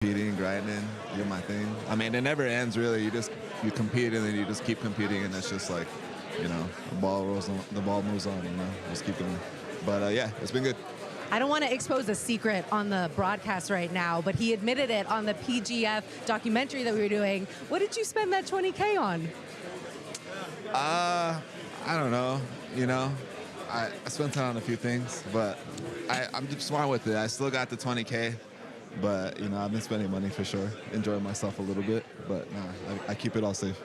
competing, grinding, doing my thing. I mean, it never ends really. You compete and then you just keep competing, and it's just like, you know, the ball moves on, you know, just keep going. But yeah, it's been good. I don't want to expose a secret on the broadcast right now, but he admitted it on the PGF documentary that we were doing. What did you spend that $20K on? I don't know, you know. I spent it on a few things, but I'm just smart with it. I still got the $20K, but, you know, I've been spending money for sure, enjoying myself a little bit, but no, I keep it all safe.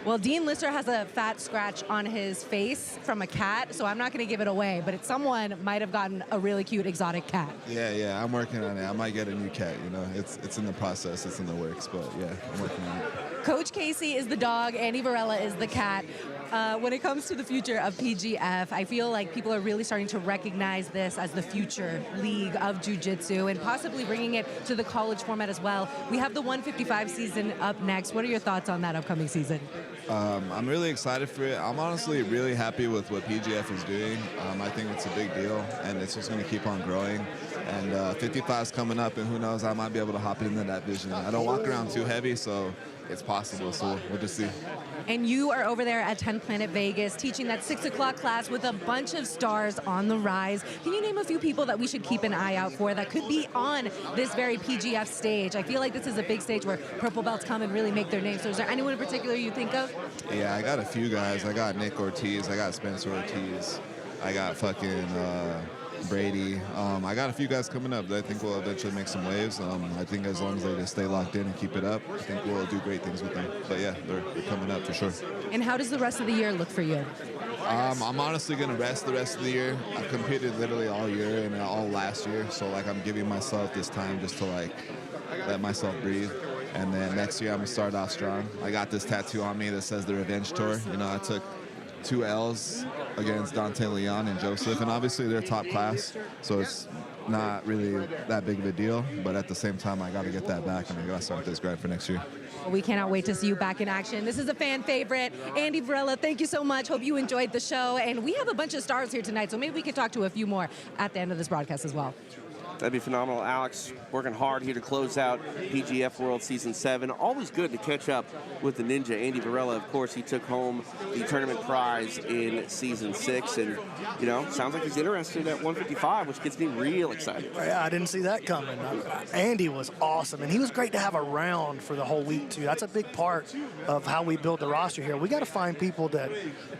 Well, Dean Lister has a fat scratch on his face from a cat, so I'm not going to give it away, but someone might have gotten a really cute exotic cat. Yeah, I'm working on it. I might get a new cat, you know. It's in the process, it's in the works, but yeah, I'm working on it. Coach Casey is the dog, Andy Varela is the cat. When it comes to the future of PGF, I feel like people are really starting to recognize this as the future league of jiu-jitsu and possibly bringing it to the college format as well. We have the 155 season up next. What are your thoughts on that upcoming season? I'm really excited for it. I'm honestly really happy with what PGF is doing. I think it's a big deal, and it's just going to keep on growing. And 55 is coming up, and who knows, I might be able to hop into that division. I don't walk around too heavy, so it's possible, so we'll just see. And you are over there at 10 Planet Vegas teaching that 6 o'clock class with a bunch of stars on the rise. Can you name a few people that we should keep an eye out for that could be on this very PGF stage? I feel like this is a big stage where purple belts come and really make their name. So is there anyone in particular you think of? Yeah, I got a few guys. I got Nick Ortiz. I got Spencer Ortiz. I got fucking Brady. I got a few guys coming up that I think will eventually make some waves. I think as long as they just stay locked in and keep it up, I think we'll do great things with them. But yeah, they're coming up for sure. And how does the rest of the year look for you? I'm honestly going to rest the rest of the year. I competed literally all year and all last year. So like I'm giving myself this time just to like let myself breathe. And then next year I'm going to start off strong. I got this tattoo on me that says the Revenge Tour. You know, I took 2 L's against Dante Leon and Joseph, and obviously they're top class, so it's not really that big of a deal, but at the same time I got to get that back, and I got to start this grind for next year. We cannot wait to see you back in action. This is a fan favorite. Andy Varela, thank you so much. Hope you enjoyed the show, and we have a bunch of stars here tonight, so maybe we could talk to a few more at the end of this broadcast as well. That'd be phenomenal. Alex working hard here to close out PGF World Season 7. Always good to catch up with the Ninja. Andy Varela, of course, he took home the tournament prize in Season 6. And, you know, sounds like he's interested at 155, which gets me real excited. Yeah, I didn't see that coming. Andy was awesome, and he was great to have around for the whole week, too. That's a big part of how we build the roster here. We got to find people that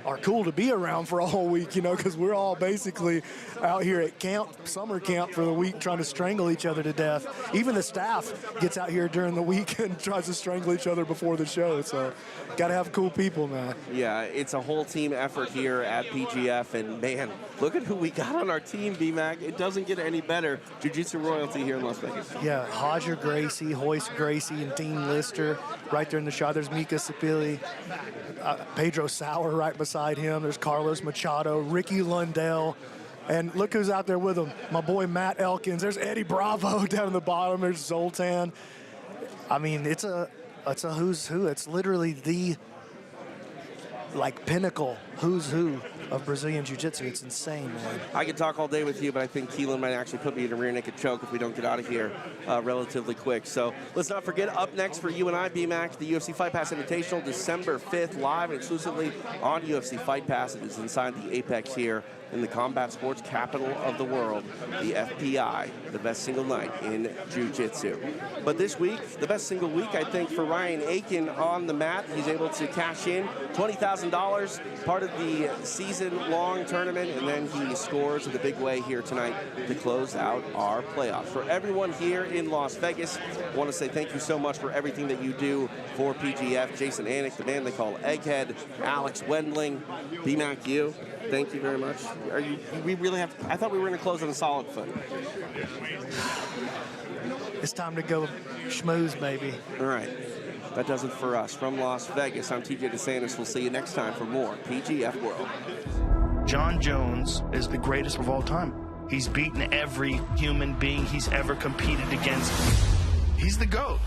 are cool to be around for a whole week, you know, because we're all basically out here at camp, summer camp for the week, trying to strangle each other to death. Even the staff gets out here during the week and tries to strangle each other before the show. So got to have cool people, man. Yeah, it's a whole team effort here at PGF. And, man, look at who we got on our team, B-Mac. It doesn't get any better. Jiu-Jitsu royalty here in Las Vegas. Yeah, Hodger Gracie, Hoist Gracie, and Dean Lister right there in the shot. There's Mika Sapili, Pedro Sauer right beside him. There's Carlos Machado, Ricky Lundell. And look who's out there with him. My boy Matt Elkins. There's Eddie Bravo down in the bottom. There's Zoltan. I mean, it's a who's who. It's literally the pinnacle who's who of Brazilian Jiu-Jitsu. It's insane, man. I could talk all day with you, but I think Keelan might actually put me in a rear naked choke if we don't get out of here relatively quick. So let's not forget, up next for you and I, B-Mac, the UFC Fight Pass Invitational, December 5th, live and exclusively on UFC Fight Pass. It is inside the Apex here in the combat sports capital of the world, the FPI, the best single night in Jiu-Jitsu. But this week, the best single week, I think, for Ryan Aken on the mat. He's able to cash in $20,000, part of the season-long tournament, and then he scores in a big way here tonight to close out our playoffs. For everyone here in Las Vegas, I want to say thank you so much for everything that you do for PGF. Jason Anik, the man they call Egghead, Alex Wendling, B-Mac, you. Thank you very much. We really have to, I thought we were going to close on a solid foot. It's time to go schmooze, baby. All right. That does it for us. From Las Vegas, I'm TJ DeSantis. We'll see you next time for more PGF World. John Jones is the greatest of all time. He's beaten every human being he's ever competed against. He's the GOAT.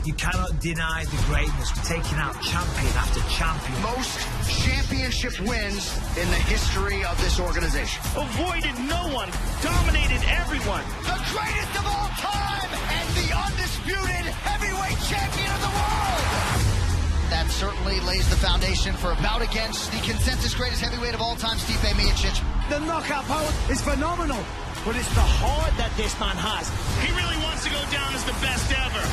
You cannot deny the greatness. We're taking out champion after champion. Most championship wins in the history of this organization. Avoided no one, dominated everyone. The greatest of all time and the undisputed heavyweight champion of the world. That certainly lays the foundation for a bout against the consensus greatest heavyweight of all time, Stipe Miocic. The knockout power is phenomenal, but it's the heart that this man has. He really wants to go down as the best ever.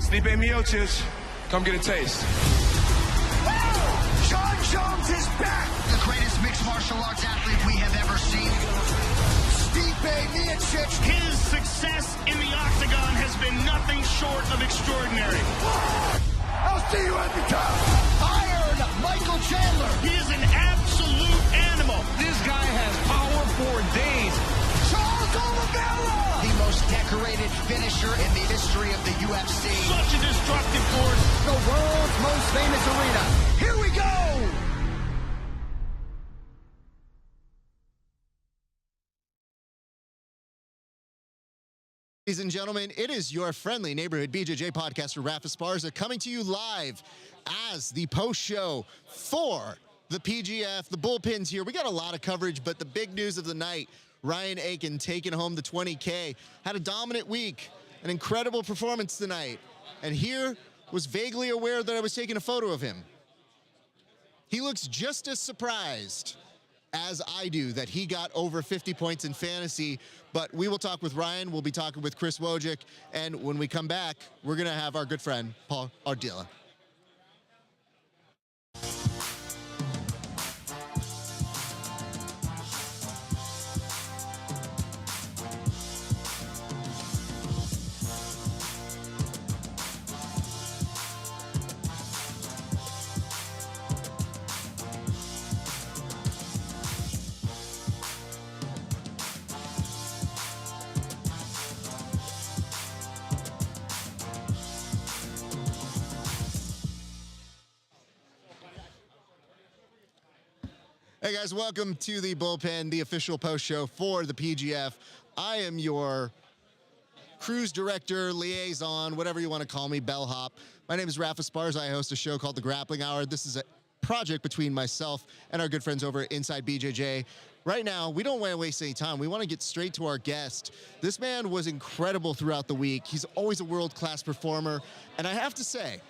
Stipe Miocic, come get a taste. John Jones is back! The greatest mixed martial arts athlete we have ever seen. Stipe Miocic. His success in the octagon has been nothing short of extraordinary. I'll see you at the top. Iron Michael Chandler. He is an absolute animal. This guy has power for days. Charles Oliveira. The most decorated finisher in the history of the UFC. Such a destructive force. The world's most famous arena. Here we go. Ladies and gentlemen, it is your friendly neighborhood BJJ podcaster, Rafa Esparza, coming to you live as the post show for the PGF. The bullpen's here. We got a lot of coverage, but the big news of the night, Ryan Aken taking home the 20K. Had a dominant week, an incredible performance tonight. And here was vaguely aware that I was taking a photo of him. He looks just as surprised as I do that he got over 50 points in fantasy. But we will talk with Ryan. We'll be talking with Chris Wojcik. And when we come back, we're going to have our good friend, Paul Ardilla. Hey guys, welcome to the bullpen, the official post show for the PGF. I am your cruise director, liaison, whatever you want to call me, bellhop. My name is Rafa Esparza. I host a show called The Grappling Hour. This is a project between myself and our good friends over at Inside BJJ. Right now, we don't want to waste any time. We want to get straight to our guest. This man was incredible throughout the week. He's always a world-class performer. And I have to say,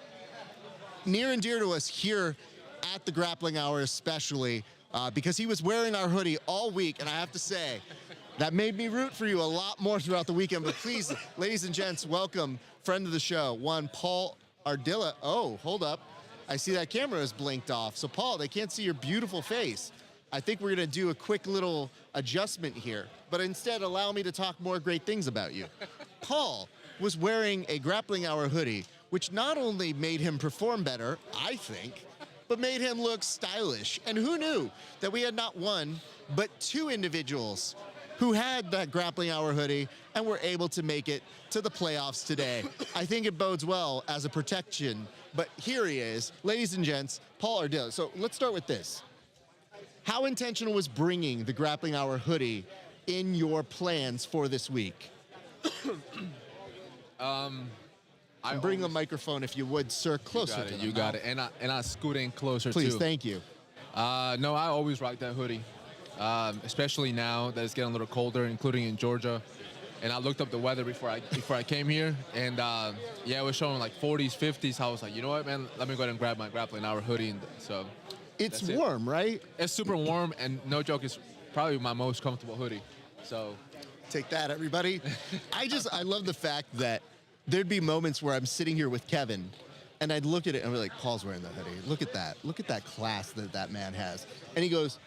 near and dear to us here at the Grappling Hour especially, because he was wearing our hoodie all week, and I have to say, that made me root for you a lot more throughout the weekend. But please, ladies and gents, welcome, friend of the show, one Paul Ardilla. Oh, hold up. I see that camera is blinked off. So, Paul, they can't see your beautiful face. I think we're going to do a quick little adjustment here, but instead allow me to talk more great things about you. Paul was wearing a Grappling Hour hoodie, which not only made him perform better, I think, but made him look stylish. And who knew that we had not one, but two individuals who had that Grappling Hour hoodie and were able to make it to the playoffs today. I think it bodes well as a protection, but here he is, ladies and gents, Paul Ardilla. So let's start with this. How intentional was bringing the Grappling Hour hoodie in your plans for this week? Bring a microphone, if you would, sir, closer to them. You got it. And I scoot in closer, Please, too. thank you. No, I always rock that hoodie, especially now that it's getting a little colder, including in Georgia. And I looked up the weather before I came here, and yeah, it was showing like 40s, 50s. I was like, you know what, man? Let me go ahead and grab my Grappling Hour hoodie. And so it's warm, right? It's super warm, and no joke, it's probably my most comfortable hoodie. So take that, everybody. I love the fact that there'd be moments where I'm sitting here with Kevin, and I'd look at it and be like, Paul's wearing the hoodie. Look at that. Look at that class that man has. And he goes,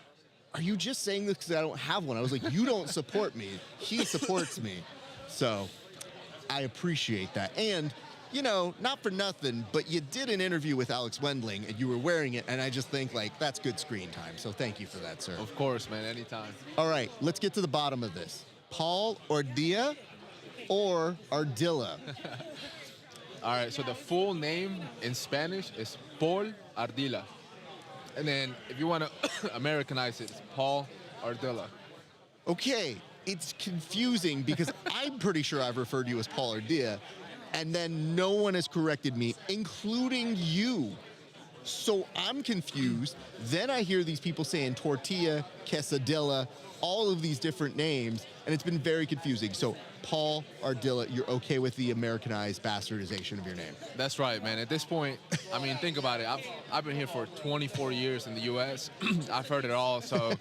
are you just saying this because I don't have one? I was like, you don't support me. He supports me. So I appreciate that. And, you know, not for nothing, but you did an interview with Alex Wendling, and you were wearing it, and I just think, like, that's good screen time. So thank you for that, sir. Of course, man, anytime. All right, let's get to the bottom of this. Paul Ardilla or Ardilla? All right, so the full name in Spanish is Paul Ardilla. And then if you want to Americanize it, it's Paul Ardilla. Okay, it's confusing because I'm pretty sure I've referred to you as Paul Ardilla. And then no one has corrected me, including you. So I'm confused. Then I hear these people saying tortilla, quesadilla, all of these different names, and it's been very confusing. So Paul Ardilla, you're okay with the Americanized bastardization of your name? That's right, man. At this point, I mean, think about it. I've been here for 24 years in the U.S. I've heard it all, so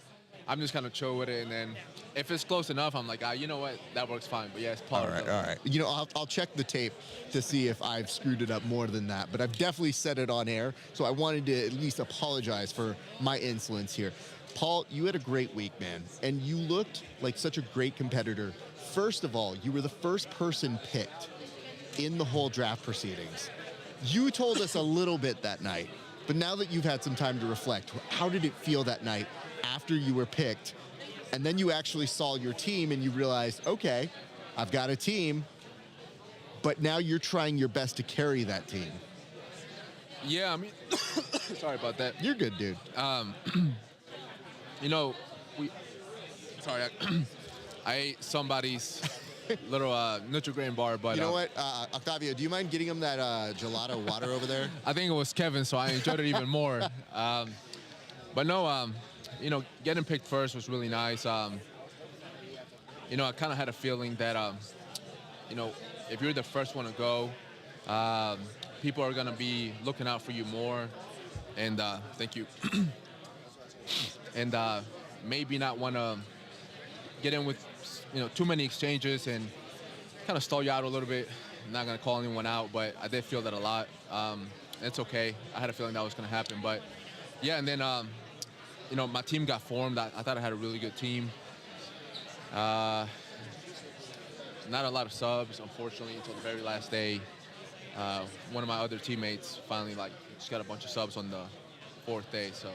I'm just kind of chill with it. And then if it's close enough, I'm like, you know what? That works fine. But yeah, it's Paul. All right. You know, I'll check the tape to see if I've screwed it up more than that. But I've definitely said it on air, so I wanted to at least apologize for my insolence here. Paul, you had a great week, man, and you looked like such a great competitor. First of all, you were the first person picked in the whole draft proceedings. You told us a little bit that night, but now that you've had some time to reflect, how did it feel that night after you were picked? And then you actually saw your team and you realized, okay, I've got a team, but now you're trying your best to carry that team. Yeah, I mean, sorry about that. You're good, dude. You know, I ate somebody's little Nutri-Grain bar, but you know what, Octavio, do you mind getting him that gelato water over there? I think it was Kevin, so I enjoyed it even more. But no, you know, getting picked first was really nice. You know, I kind of had a feeling that, you know, if you're the first one to go, people are going to be looking out for you more. And thank you. And maybe not want to get in with, you know, too many exchanges and kind of stall you out a little bit. I'm not going to call anyone out, but I did feel that a lot. It's okay. I had a feeling that was going to happen. But, yeah, and then, you know, my team got formed. I thought I had a really good team. Not a lot of subs, unfortunately, until the very last day. One of my other teammates finally, just got a bunch of subs on the 4th day, so.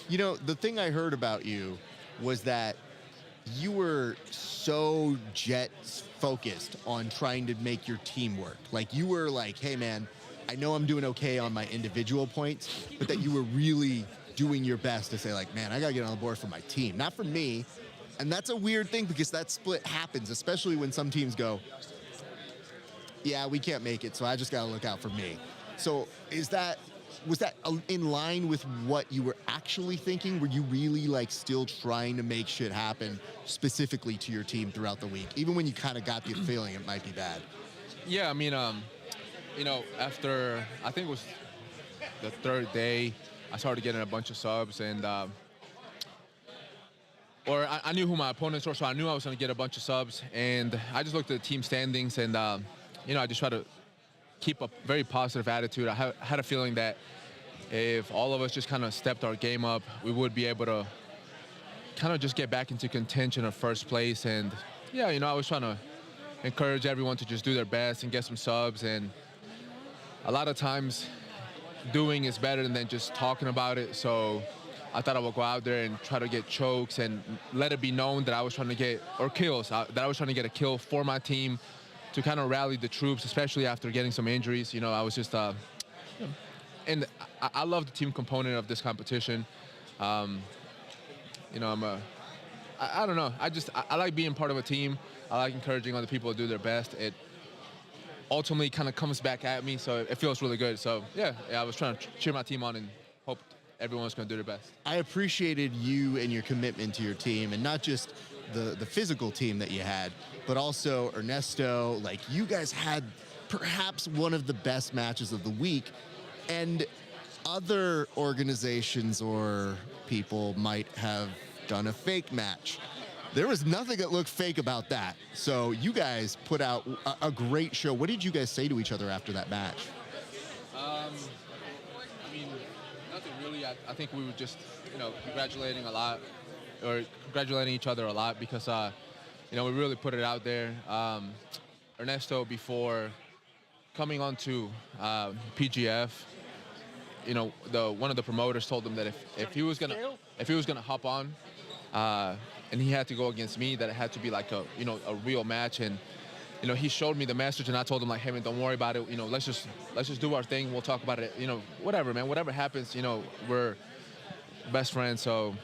You know, the thing I heard about you was that you were so jet focused on trying to make your team work. Like, you were like, hey, man, I know I'm doing okay on my individual points, but that you were really doing your best to say, like, man, I got to get on the board for my team, not for me. And that's a weird thing because that split happens, especially when some teams go, yeah, we can't make it, so I just got to look out for me. So was that in line with what you were actually thinking? Were you really still trying to make shit happen specifically to your team throughout the week, even when you kind of got the feeling it might be bad? Yeah, I mean, you know, after, I think it was the 3rd day, I started getting a bunch of subs, and I knew who my opponents were, so I knew I was going to get a bunch of subs, and I just looked at the team standings, and you know, I just tried to keep a very positive attitude. I had a feeling that if all of us just kind of stepped our game up, we would be able to kind of just get back into contention of first place. And yeah, you know, I was trying to encourage everyone to just do their best and get some subs. And a lot of times doing is better than just talking about it. So I thought I would go out there and try to get chokes and let it be known that I was trying to get, or kills, that I was trying to get a kill for my team to kind of rally the troops, especially after getting some injuries. You know, I was just, and I love the team component of this competition. You know, I don't know. I like being part of a team. I like encouraging other people to do their best. It ultimately kind of comes back at me, so it feels really good. So yeah, I was trying to cheer my team on and hope everyone's going to do their best. I appreciated you and your commitment to your team, and not just the physical team that you had, but also Ernesto. Like, you guys had perhaps one of the best matches of the week, and other organizations or people might have done a fake match. There was nothing that looked fake about that. So you guys put out a great show. What did you guys say to each other after that match? I mean, nothing really. I think we were just, you know, congratulating each other a lot because, you know, we really put it out there. Ernesto, before coming on to PGF, you know, one of the promoters told him that if he was gonna hop on, and he had to go against me, that it had to be like a real match. And you know, he showed me the message, and I told him, like, hey man, don't worry about it. You know, let's just do our thing. We'll talk about it. You know, whatever, man. Whatever happens, you know, we're best friends. So,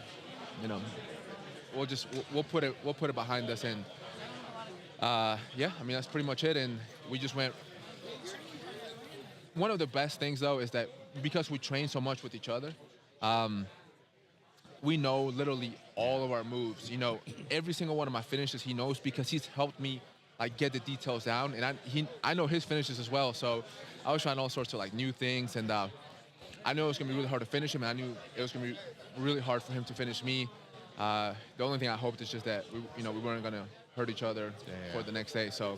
you know, we'll put it behind us. And yeah, I mean, that's pretty much it. And we just went. One of the best things, though, is that because we train so much with each other, we know literally all of our moves. You know, every single one of my finishes he knows because he's helped me like get the details down, and I know his finishes as well. So I was trying all sorts of like new things, and I knew it was gonna be really hard to finish him, and I knew it was gonna be really hard for him to finish me. The only thing I hoped is just that we weren't gonna hurt each other for the next day. So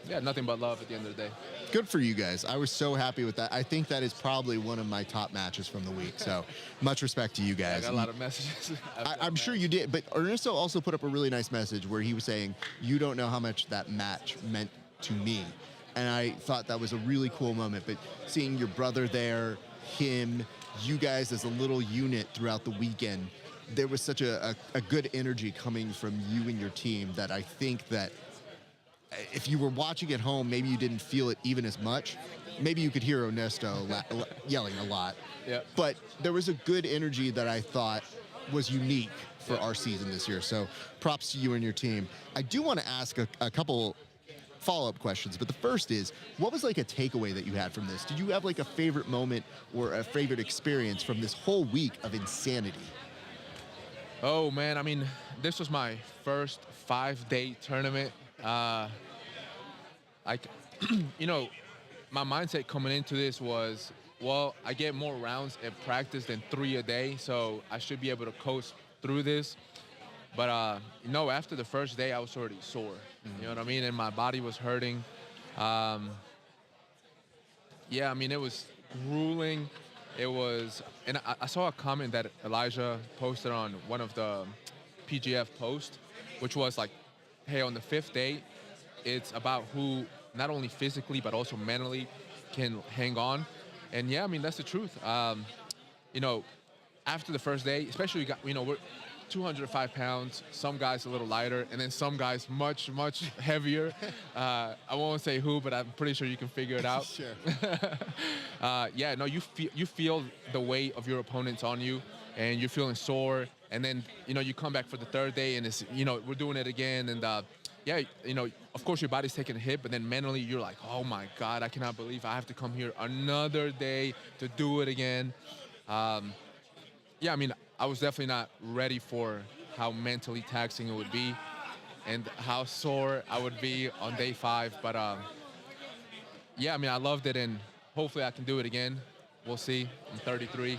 yeah, nothing but love at the end of the day. Good for you guys. I was so happy with that. I think that is probably one of my top matches from the week. So much respect to you guys. I got a lot of messages. I'm sure you did, but Ernesto also put up a really nice message where he was saying, you don't know how much that match meant to me. And I thought that was a really cool moment. But seeing your brother there, him, you guys as a little unit throughout the weekend, there was such a good energy coming from you and your team that I think that if you were watching at home, maybe you didn't feel it even as much. Maybe you could hear Ernesto yelling a lot. Yeah. But there was a good energy that I thought was unique for our season this year. So props to you and your team. I do want to ask a couple follow-up questions, but the first is, what was like a takeaway that you had from this? Did you have like a favorite moment or a favorite experience from this whole week of insanity? Oh, man, I mean, this was my first 5-day tournament. My mindset coming into this was, well, I get more rounds at practice than 3 a day, so I should be able to coast through this. But, after the first day, I was already sore. You know what I mean? And my body was hurting. Yeah, I mean, it was grueling. It was, and I saw a comment that Elijah posted on one of the PGF posts, which was like, hey, on the 5th day, it's about who not only physically but also mentally can hang on. And yeah, I mean, that's the truth. After the first day, especially, we're 205 pounds, some guys a little lighter, and then some guys much, much heavier. I won't say who, but I'm pretty sure you can figure it out. Sure. You feel the weight of your opponents on you, and you're feeling sore. And then, you come back for the 3rd day, and it's, we're doing it again. And, of course, your body's taking a hit, but then mentally you're like, oh, my God, I cannot believe I have to come here another day to do it again. I was definitely not ready for how mentally taxing it would be and how sore I would be on day 5. But, I loved it, and hopefully I can do it again. We'll see. I'm 33.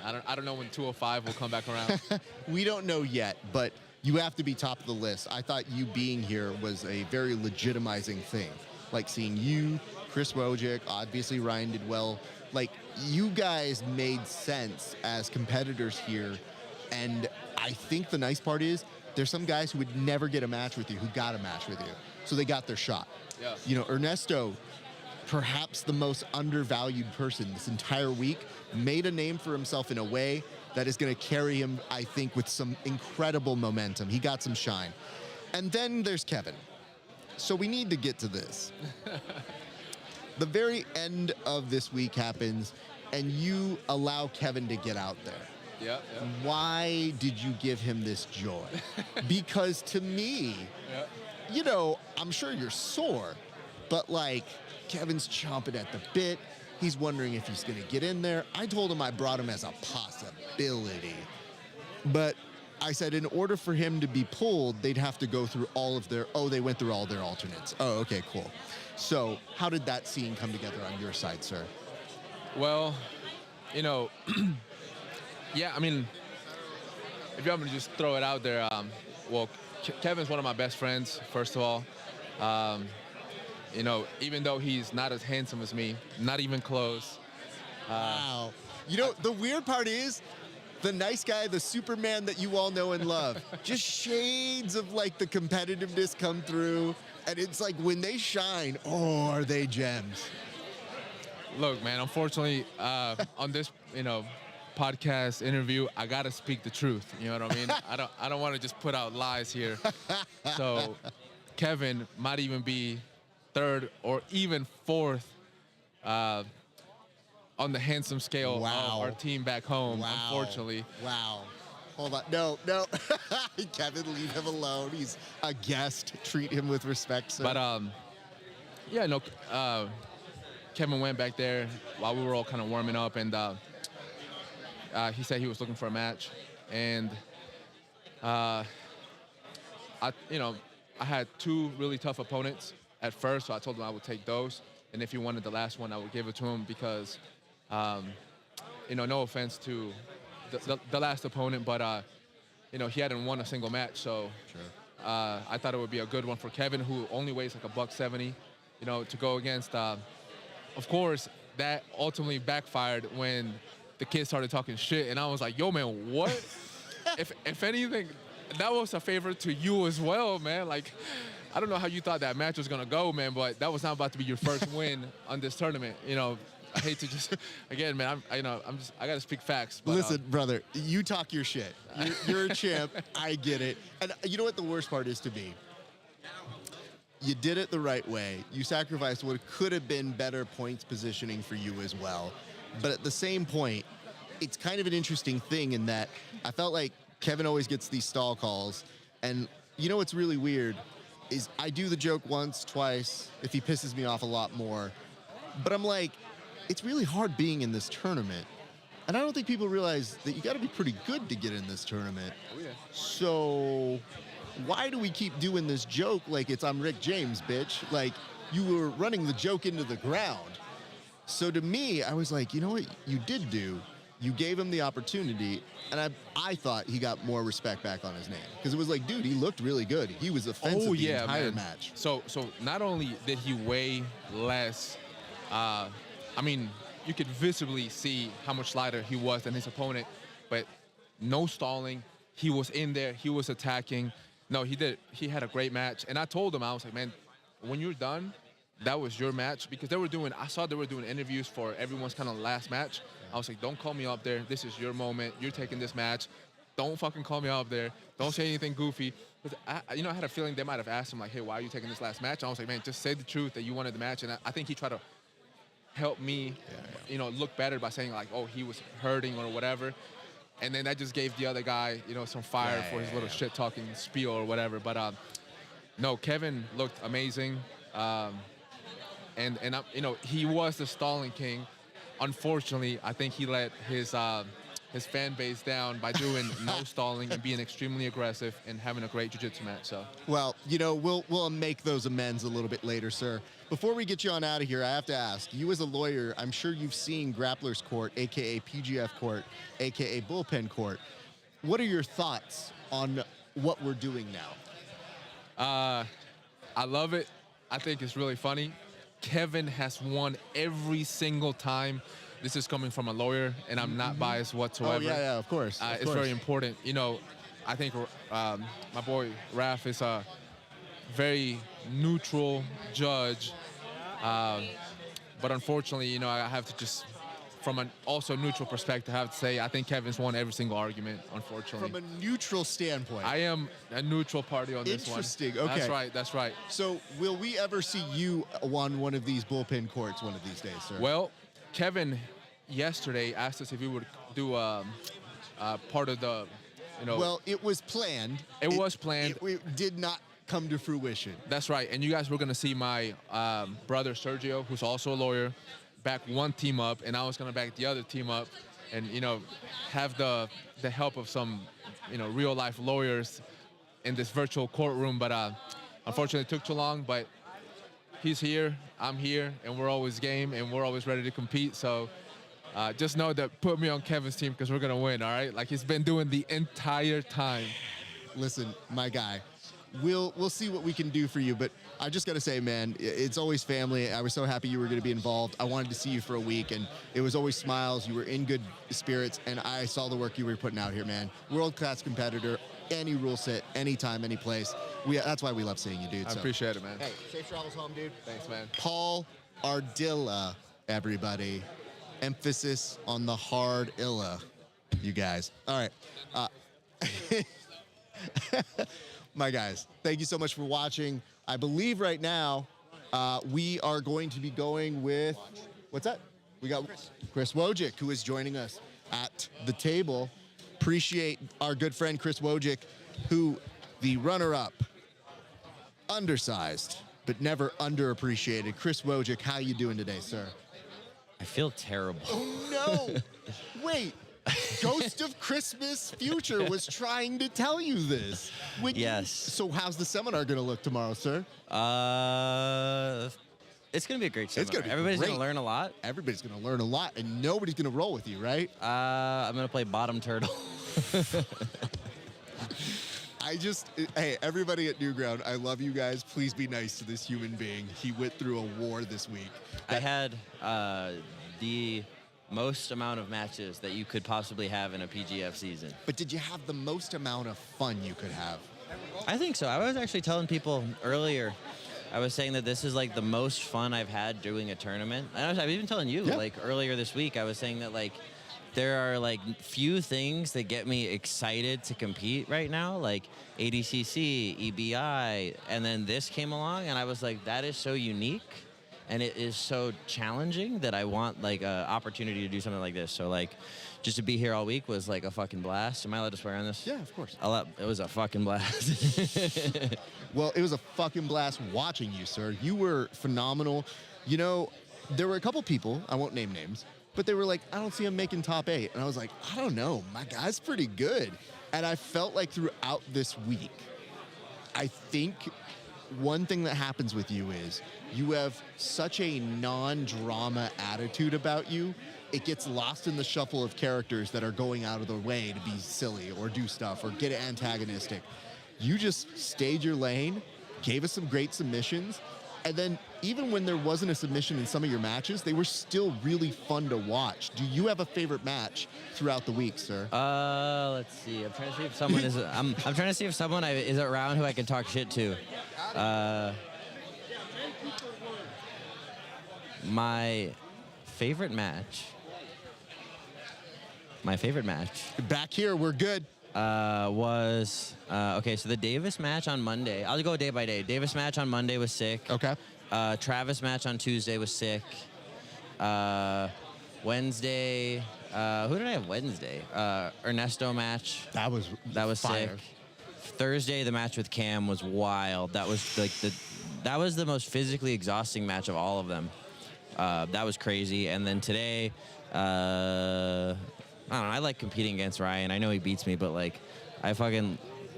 I don't know when 205 will come back around. We don't know yet, but you have to be top of the list. I thought you being here was a very legitimizing thing. Like seeing you, Chris Wojcik, obviously Ryan did well. Like, you guys made sense as competitors here. And I think the nice part is there's some guys who would never get a match with you who got a match with you. So they got their shot. Yeah. Ernesto, perhaps the most undervalued person this entire week, made a name for himself in a way that is going to carry him, I think, with some incredible momentum. He got some shine. And then there's Kevin. So we need to get to this. The very end of this week happens, and you allow Kevin to get out there. Yeah. Why did you give him this joy? Because to me, I'm sure you're sore, but like, Kevin's chomping at the bit. He's wondering if he's going to get in there. I told him I brought him as a possibility. But I said in order for him to be pulled, they'd have to go through they went through all their alternates. Oh, okay, cool. So how did that scene come together on your side, sir? Well, yeah, I mean, if you want me to just throw it out there, Kevin's one of my best friends, first of all. Even though he's not as handsome as me, not even close. Wow. The weird part is, the nice guy, the Superman that you all know and love, just shades of like the competitiveness come through. And it's like when they shine, are they gems? Look, man, unfortunately, on this, podcast interview, I gotta speak the truth. You know what I mean? I don't want to just put out lies here. So Kevin might even be 3rd or even 4th on the handsome scale of our team back home, unfortunately. Wow. Hold on. No. Kevin, leave him alone. He's a guest. Treat him with respect, sir. But, yeah, no, Kevin went back there while we were all kind of warming up, and he said he was looking for a match. And, I had 2 really tough opponents at first, so I told him I would take those. And if he wanted the last one, I would give it to him because, no offense to the last opponent, but, he hadn't won a single match. So I thought it would be a good one for Kevin, who only weighs like $170, to go against. Of course, that ultimately backfired when the kids started talking shit. And I was like, yo, man, what? if anything, that was a favor to you as well, man. Like, I don't know how you thought that match was gonna go, man, but that was not about to be your first win on this tournament. I hate to just, again, man, I gotta speak facts. But, listen, brother, you talk your shit. You're a champ. I get it. And you know what the worst part is to me? You did it the right way. You sacrificed what could have been better points positioning for you as well. But at the same point, it's kind of an interesting thing in that I felt like Kevin always gets these stall calls. And what's really weird is I do the joke once, twice, if he pisses me off a lot more. But I'm like, it's really hard being in this tournament. And I don't think people realize that you got to be pretty good to get in this tournament. Oh, yeah. So why do we keep doing this joke like it's I'm Rick James, bitch? Like, you were running the joke into the ground. So to me, I was like, you know what you did do? You gave him the opportunity, and I thought he got more respect back on his name. Because it was like, dude, he looked really good. He was offensive the entire match. So not only did he weigh less, you could visibly see how much lighter he was than his opponent, but no stalling. He was in there. He was attacking. No, he did. He had a great match. And I told him, I was like, man, when you're done, that was your match. Because I saw they were doing interviews for everyone's kind of last match. I was like, don't call me up there. This is your moment. You're taking this match. Don't fucking call me up there. Don't say anything goofy. But I had a feeling they might have asked him, like, hey, why are you taking this last match? And I was like, man, just say the truth that you wanted the match. And I think he tried to help me, look better by saying, like, oh, he was hurting or whatever. And then that just gave the other guy, some fire for his little shit-talking spiel or whatever. But, no, Kevin looked amazing. And he was the stalling king. Unfortunately, I think he let his fan base down by doing no stalling and being extremely aggressive and having a great jiu-jitsu match. So, well, we'll make those amends a little bit later, sir. Before we get you on out of here, I have to ask, you as a lawyer, I'm sure you've seen Grappler's Court, a.k.a. PGF Court, a.k.a. Bullpen Court. What are your thoughts on what we're doing now? I love it. I think it's really funny. Kevin has won every single time. This is coming from a lawyer, and I'm not biased whatsoever. Oh, yeah, of course. It's very important. I think my boy Raf is a very neutral judge. But unfortunately, I have to just, from an also neutral perspective, I have to say I think Kevin's won every single argument, unfortunately. From a neutral standpoint. I am a neutral party on this one. Interesting, okay. That's right. So will we ever see you on one of these bullpen courts one of these days, sir? Well, Kevin yesterday asked us if we would do part of the, Well, it was planned. It was planned. It did not come to fruition. That's right. And you guys were going to see my brother Sergio, who's also a lawyer, back one team up, and I was going to back the other team up and, have the help of some, real life lawyers in this virtual courtroom. But unfortunately, it took too long. But he's here, I'm here, and we're always game, and we're always ready to compete. So just know that put me on Kevin's team because we're going to win, all right? Like he's been doing the entire time. Listen, my guy, we'll see what we can do for you. But I just got to say, man, it's always family. I was so happy you were going to be involved. I wanted to see you for a week, and it was always smiles. You were in good spirits, and I saw the work you were putting out here, man. World-class competitor, any rule set, anytime, any place. That's why we love seeing you, dude. I appreciate it, man. Hey, safe travels home, dude. Thanks, man. Paul Ardilla, everybody. Emphasis on the hard illa, you guys. All right. My guys, thank you so much for watching. I believe right now we are going to be going with, what's that? We got Chris Wojcik, who is joining us at the table. appreciate our good friend Chris Wojcik, who the runner-up, undersized, but never underappreciated. Chris Wojcik, how you doing today, sir? I feel terrible. Oh, no. Wait. Ghost of Christmas Future was trying to tell you this. Yes. So how's the seminar going to look tomorrow, sir? It's going to be a great seminar. It's gonna be Everybody's great. going to learn a lot. Everybody's going to learn a lot, and nobody's going to roll with you, right? I'm going to play bottom turtle. Hey, everybody at Newground, I love you guys. Please be nice to this human being. He went through a war this week. I had the most amount of matches that you could possibly have in a PGF season. But did you have the most amount of fun you could have? I think so. I was actually telling people earlier, I was saying that this is like the most fun I've had doing a tournament. And I was even telling you, like earlier this week, I was saying that like there are like few things that get me excited to compete right now, like ADCC, EBI, and then this came along and I was like, that is so unique. And it is so challenging that I want like an opportunity to do something like this. So like, just to be here all week was like a fucking blast. Am I allowed to swear on this? Yeah, of course. It was a fucking blast. Well, it was a fucking blast watching you, sir. You were phenomenal. You know, there were a couple people, I won't name names, but they were like, I don't see him making top 8. And I was like, I don't know, my guy's pretty good. And I felt like throughout this week, I think one thing that happens with you is you have such a non-drama attitude about you. It gets lost in the shuffle of characters that are going out of their way to be silly or do stuff or get antagonistic. You just stayed your lane, gave us some great submissions, and then even when there wasn't a submission in some of your matches, they were still really fun to watch. Do you have a favorite match throughout the week, sir? Let's see. I'm trying to see if someone is. I'm trying to see if someone is around who I can talk shit to. My favorite match. Back here, we're good. Was okay. So the Davis match on Monday. I'll go day by day. Davis match on Monday was sick. Okay. Travis match on Tuesday was sick. Wednesday. Who did I have Wednesday? Ernesto match. That was fire. Sick. Thursday, the match with Cam was wild. That was like that was the most physically exhausting match of all of them. That was crazy. And then today, I don't know. I like competing against Ryan. I know he beats me, but like,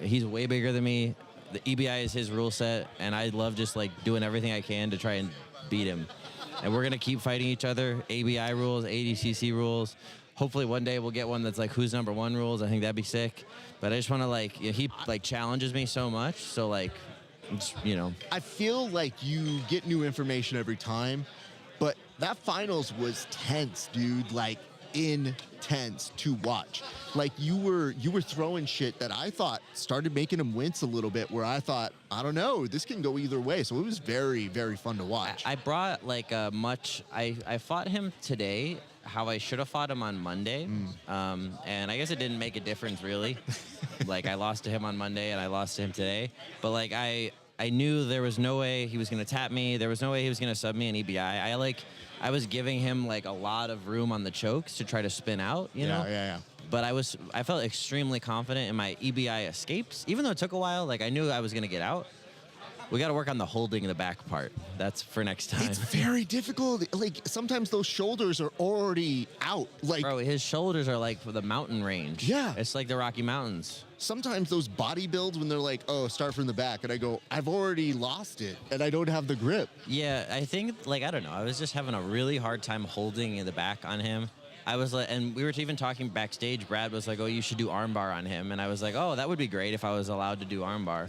he's way bigger than me. The EBI is his rule set, and I love just like doing everything I can to try and beat him. And we're gonna keep fighting each other. ABI rules, ADCC rules. Hopefully one day we'll get one that's like who's number 1 rules. I think that'd be sick. But I just want to like, he like challenges me so much. So like, I feel like you get new information every time, but that finals was tense, dude. Like intense to watch. Like you were throwing shit that I thought started making him wince a little bit, where I thought, I don't know, this can go either way. So it was very, very fun to watch. I brought like I fought him today how I should have fought him on Monday. And I guess it didn't make a difference really. Like I lost to him on Monday and I lost to him today. But like I knew there was no way he was going to tap me. There was no way he was going to sub me in EBI. I was giving him like a lot of room on the chokes to try to spin out, you know? Yeah. But I felt extremely confident in my EBI escapes. Even though it took a while, like I knew I was going to get out. We got to work on the holding the back part. That's for next time. It's very difficult. Like sometimes those shoulders are already out. Like, bro, his shoulders are like for the mountain range. Yeah. It's like the Rocky Mountains. Sometimes those body builds when they're like, oh, start from the back. And I go, I've already lost it and I don't have the grip. Yeah, I think, like, I don't know. I was just having a really hard time holding in the back on him. I was like, and we were even talking backstage. Brad was like, oh, you should do armbar on him. And I was like, oh, that would be great if I was allowed to do armbar.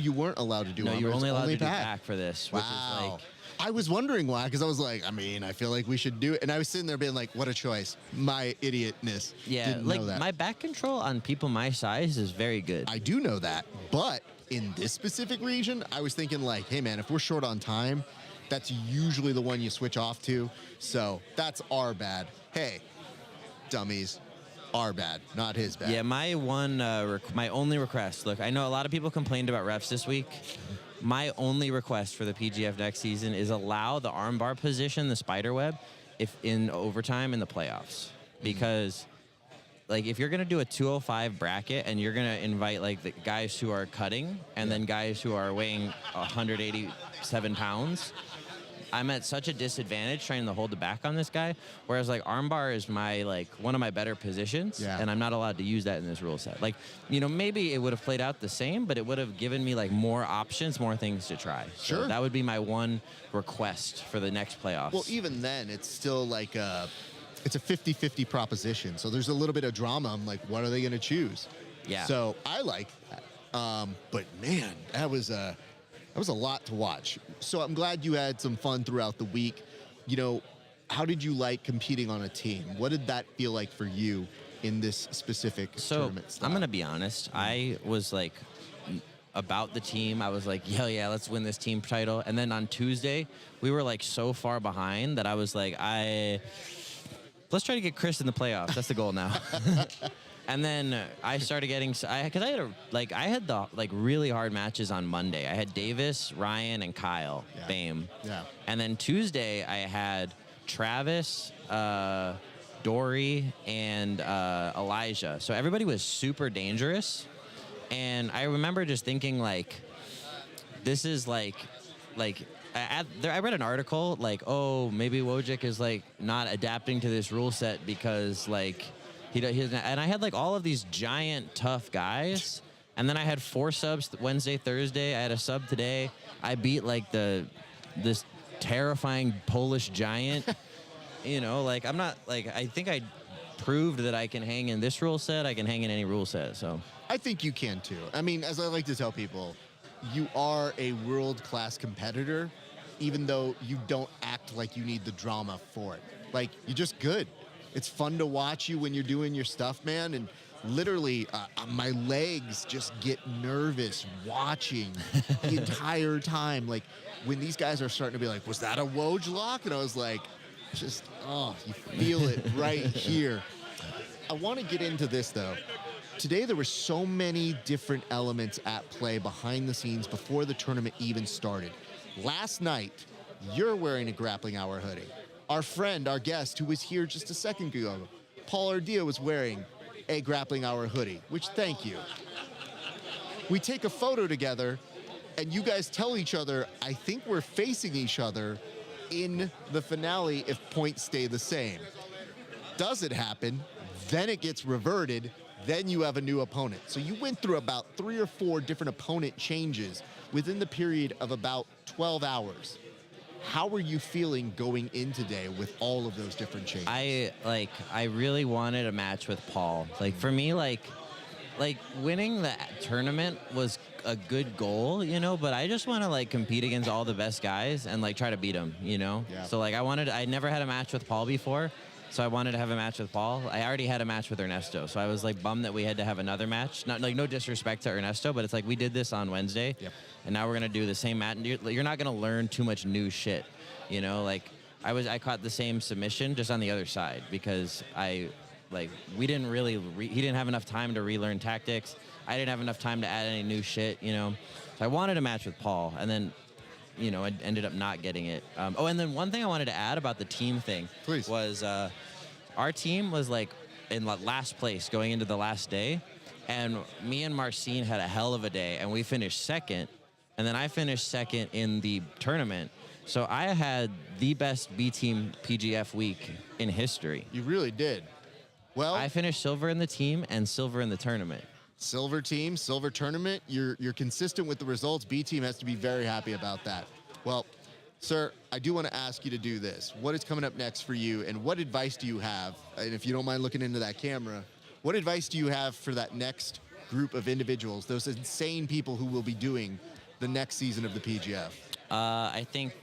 You weren't allowed to do armbar. No, you're only allowed to do back for this. Wow. Which is like, I was wondering why, because I was like, I feel like we should do it. And I was sitting there being like, what a choice. My idiotness. Yeah, didn't like know that. my back control on people my size is very good. I do know that. But in this specific region, I was thinking like, hey man, if we're short on time, that's usually the one you switch off to. So that's our bad. Hey, dummies. Our bad, not his bad. Yeah, my only request. Look, I know a lot of people complained about refs this week. My only request for the PGF next season is allow the armbar position, the spider web, if in overtime in the playoffs, because like if you're gonna do a 205 bracket and you're gonna invite like the guys who are cutting and then guys who are weighing 187 pounds, I'm at such a disadvantage trying to hold the back on this guy. Whereas like armbar is my like one of my better positions, and I'm not allowed to use that in this rule set. Like, you know, maybe it would have played out the same, but it would have given me like more options, more things to try. Sure. So that would be my one request for the next playoffs. Well, even then, it's still like it's a 50-50 proposition. So there's a little bit of drama. I'm like, what are they going to choose? Yeah. So I like that. But man, that was a lot to watch. So I'm glad you had some fun throughout the week. You know, how did you like competing on a team? What did that feel like for you in this specific tournament style? I'm going to be honest. I was like about the team. I was like, yeah, let's win this team title. And then on Tuesday, we were like so far behind that I was like, let's try to get Chris in the playoffs. That's the goal now. And then I started getting, because I had the really hard matches on Monday. I had Davis, Ryan, and Kyle Bame. Yeah. And then Tuesday I had Travis, Dory, and Elijah. So everybody was super dangerous. And I remember just thinking like, this is like. I read an article like, oh, maybe Wojcik is like not adapting to this rule set because like he doesn't. And I had like all of these giant tough guys, and then I had 4 subs Wednesday, Thursday. I had a sub today. I beat like this terrifying Polish giant. You know, like I'm not like I think I proved that I can hang in this rule set. I can hang in any rule set. So I think you can too. I mean, as I like to tell people, you are a world-class competitor, even though you don't act like you need the drama for it. Like, you're just good. It's fun to watch you when you're doing your stuff, man. And literally, my legs just get nervous watching the entire time. Like, when these guys are starting to be like, was that a Woj lock? And I was like, just, oh, you feel it right here. I want to get into this, though. Today, there were so many different elements at play behind the scenes before the tournament even started. Last night, you're wearing a Grappling Hour hoodie. Our friend, our guest, who was here just a second ago, Paul Ardilla, was wearing a Grappling Hour hoodie, which thank you. We take a photo together, and you guys tell each other, I think we're facing each other in the finale if points stay the same. Does it happen? Then it gets reverted. Then you have a new opponent. So you went through about 3 or 4 different opponent changes within the period of about 12 hours. How were you feeling going in today with all of those different changes? I really wanted a match with Paul. Like for me, like winning the tournament was a good goal, you know, but I just want to like compete against all the best guys and like try to beat them, you know? Yeah. So like I never had a match with Paul before. So I wanted to have a match with Paul. I already had a match with Ernesto, so I was like bummed that we had to have another match. Not like no disrespect to Ernesto, but it's like we did this on Wednesday, and now we're gonna do the same match. You're not gonna learn too much new shit, you know. Like I caught the same submission just on the other side because we didn't really he didn't have enough time to relearn tactics. I didn't have enough time to add any new shit, you know. So I wanted a match with Paul, and then, you know, I ended up not getting it. And then one thing I wanted to add about the team thing was our team was like in last place going into the last day, and me and Marcin had a hell of a day, and we finished second, and then I finished second in the tournament. So I had the best B team PGF week in history. You really did. Well, I finished silver in the team and silver in the tournament. Silver team, silver tournament. You're consistent with the results. B team has to be very happy about that. Well, sir, I do want to ask you to do this. What is coming up next for you, and what advice do you have? And if you don't mind looking into that camera, what advice do you have for that next group of individuals, those insane people who will be doing the next season of the PGF? I think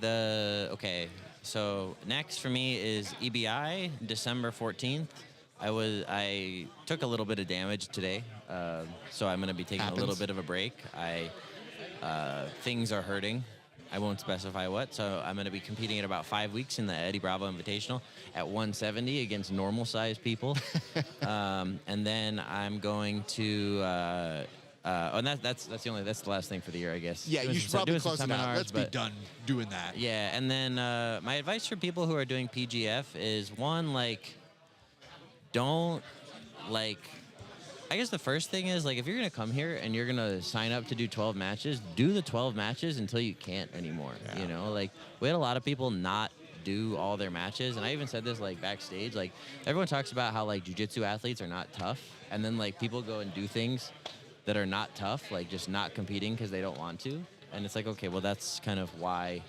so next for me is EBI, December 14th. I took a little bit of damage today, so I'm going to be taking a little bit of a break. Things are hurting. I won't specify what, so I'm going to be competing in about 5 weeks in the Eddie Bravo Invitational at 170 against normal-sized people. And then I'm going to, and that's the last thing for the year, I guess. Yeah, you should probably close it out. Let's be done doing that. Yeah, and then my advice for people who are doing PGF is, one, like, don't like, I guess the first thing is, like, if you're going to come here and you're going to sign up to do 12 matches, do the 12 matches until you can't anymore, you know? Like, we had a lot of people not do all their matches, and I even said this, like, backstage. Like, everyone talks about how, like, jiu-jitsu athletes are not tough, and then, like, people go and do things that are not tough, like just not competing because they don't want to. And it's like, okay, well, that's kind of why,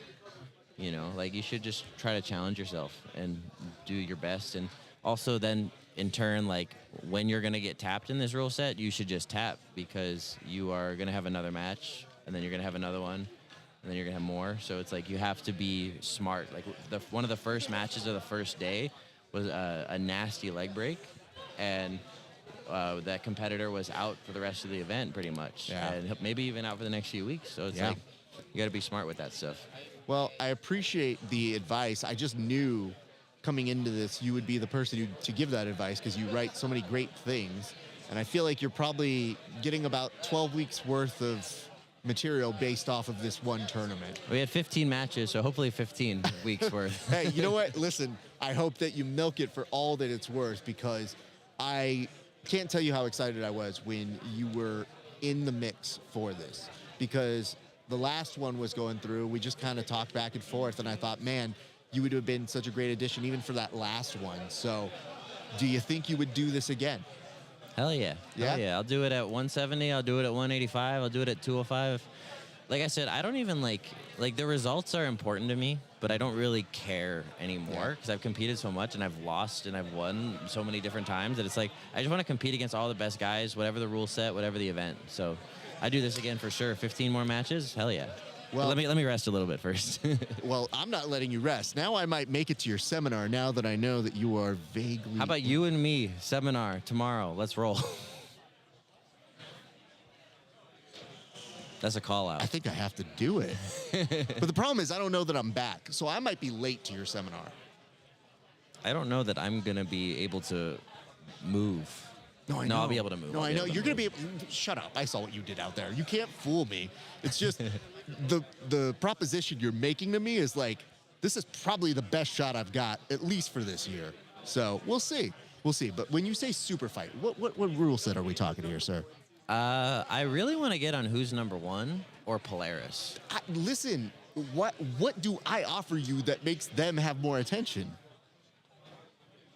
you know, like, you should just try to challenge yourself and do your best. And also then, in turn, like, when you're going to get tapped in this rule set, you should just tap, because you are going to have another match, and then you're going to have another one, and then you're going to have more. So it's like you have to be smart. Like, one of the first matches of the first day was a nasty leg break, and that competitor was out for the rest of the event pretty much, and maybe even out for the next few weeks. So it's like you got to be smart with that stuff. Well, I appreciate the advice. I just knew coming into this you would be the person to give that advice, because you write so many great things, and I feel like you're probably getting about 12 weeks worth of material based off of this one tournament. We had 15 matches, so hopefully 15 weeks worth. Hey, you know what? Listen, I hope that you milk it for all that it's worth, because I can't tell you how excited I was when you were in the mix for this, because the last one was going through. We just kind of talked back and forth, and I thought, man, you would have been such a great addition even for that last one. So do you think you would do this again? Hell yeah. Yeah? Hell yeah. I'll do it at 170. I'll do it at 185. I'll do it at 205. Like I said, I don't even like the results are important to me, but I don't really care anymore, because I've competed so much and I've lost and I've won so many different times that it's like I just want to compete against all the best guys, whatever the rule set, whatever the event. So I do this again for sure. 15 more matches. Hell yeah. Well, let me rest a little bit first. Well, I'm not letting you rest. Now I might make it to your seminar, now that I know that you are vaguely... How about you and me, seminar tomorrow? Let's roll. That's a call out. I think I have to do it. But the problem is I don't know that I'm back, so I might be late to your seminar. I don't know that I'm going to be able to move. No, I know. I'll be able to move. No, I know. You're going to be able... Shut up. I saw what you did out there. You can't fool me. It's just the proposition you're making to me is like, this is probably the best shot I've got, at least for this year. So we'll see. We'll see. But when you say super fight, what rule set are we talking here, sir? I really want to get on Who's Number One or Polaris. Listen, what do I offer you that makes them have more attention?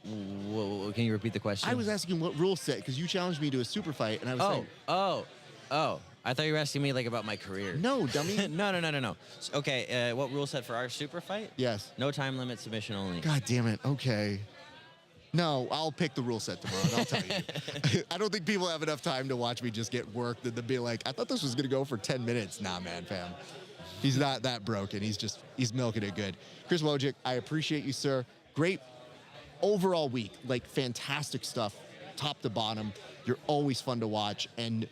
Whoa, can you repeat the question? I was asking what rule set, because you challenged me to a super fight, and I was saying... Oh. I thought you were asking me, like, about my career. No, dummy. No. Okay, what rule set for our super fight? Yes. No time limit, submission only. God damn it. Okay. No, I'll pick the rule set tomorrow, and I'll tell you. I don't think people have enough time to watch me just get worked and then be like, I thought this was going to go for 10 minutes. Nah, man, fam. He's not that broken. He's milking it good. Chris Wojcik, I appreciate you, sir. Great overall week. Like, fantastic stuff, top to bottom. You're always fun to watch. And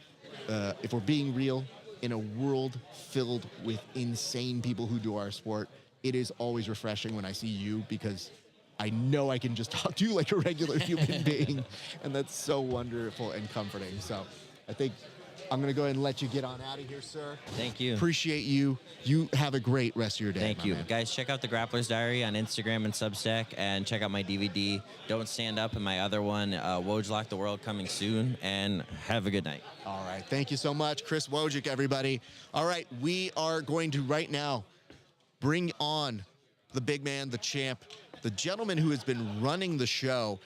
if we're being real, in a world filled with insane people who do our sport, it is always refreshing when I see you, because I know I can just talk to you like a regular human being, and that's so wonderful and comforting. So I think I'm going to go ahead and let you get on out of here, sir. Thank you. Appreciate you. You have a great rest of your day. Thank you. Man. Guys, check out the Grappler's Diary on Instagram and Substack, and check out my DVD, Don't Stand Up, and my other one, Woj Lock the World, coming soon, and have a good night. All right. Thank you so much, Chris Wojcik, everybody. All right. We are going to right now bring on the big man, the champ, the gentleman who has been running the show.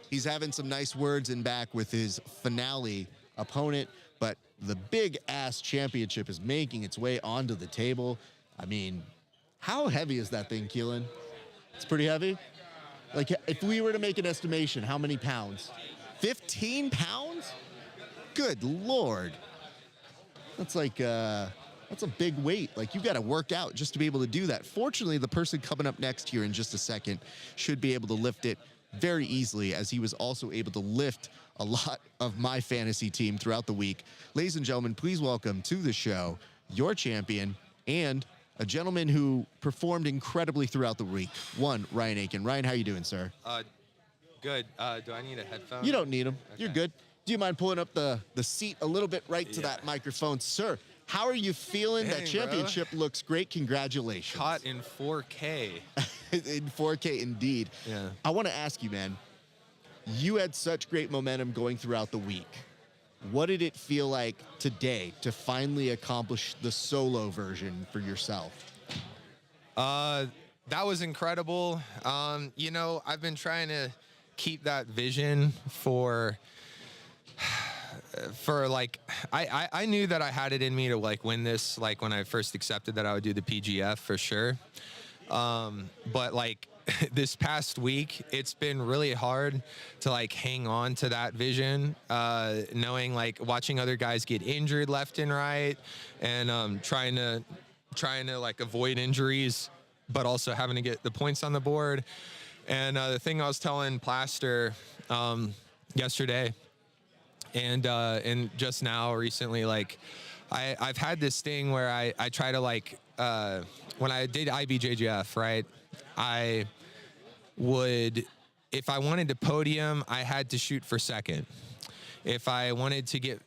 He's having some nice words in back with his finale opponent, but the big ass championship is making its way onto the table. I mean, how heavy is that thing, Keelan? It's pretty heavy. Like, if we were to make an estimation, how many pounds? 15 pounds? Good Lord. That's like, that's a big weight. Like, you got to work out just to be able to do that. Fortunately, the person coming up next here in just a second should be able to lift it very easily, as he was also able to lift a lot of my fantasy team throughout the week. Ladies and gentlemen, please welcome to the show your champion and a gentleman who performed incredibly throughout the week. One, Ryan Aken. Ryan, how you doing, sir? Good. Do I need a headphone? You don't need them. Okay. You're good. Do you mind pulling up the seat a little bit right to that microphone? Sir, how are you feeling? Dang, that championship looks great. Congratulations. Caught in 4K. In 4K, indeed. Yeah. I want to ask you, man, You had such great momentum going throughout the week. What did it feel like today to finally accomplish the solo version for yourself? That was incredible. You know, I've been trying to keep that vision for like, I knew that I had it in me to like win this, like when I first accepted that I would do the PGF for sure. But like this past week, it's been really hard to like hang on to that vision, knowing like watching other guys get injured left and right, and trying to like avoid injuries, but also having to get the points on the board. And the thing I was telling Plaster yesterday and just now recently, like I've had this thing where I try to like when I did IBJJF, right, I would, if I wanted to podium, I had to shoot for second. If I wanted to get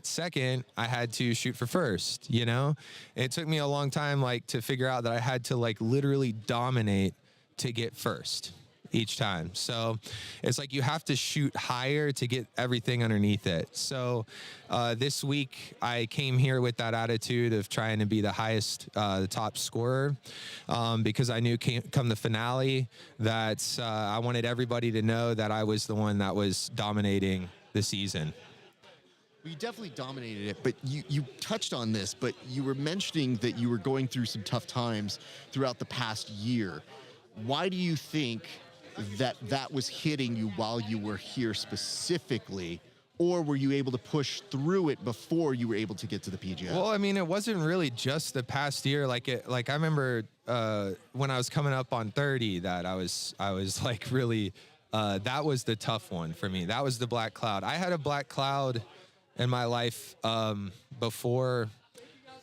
second, I had to shoot for first, you know? It took me a long time like to figure out that I had to like literally dominate to get first each time. So it's like you have to shoot higher to get everything underneath it. So this week I came here with that attitude of trying to be the highest, the top scorer, because I knew come the finale that I wanted everybody to know that I was the one that was dominating the season. Well, you definitely dominated it, but you touched on this, but you were mentioning that you were going through some tough times throughout the past year. Why do you think that was hitting you while you were here specifically, or were you able to push through it before you were able to get to the PGF? Well, I mean, it wasn't really just the past year. Like I remember when I was coming up on 30, that I was like really, that was the tough one for me. That was the black cloud. I had a black cloud in my life before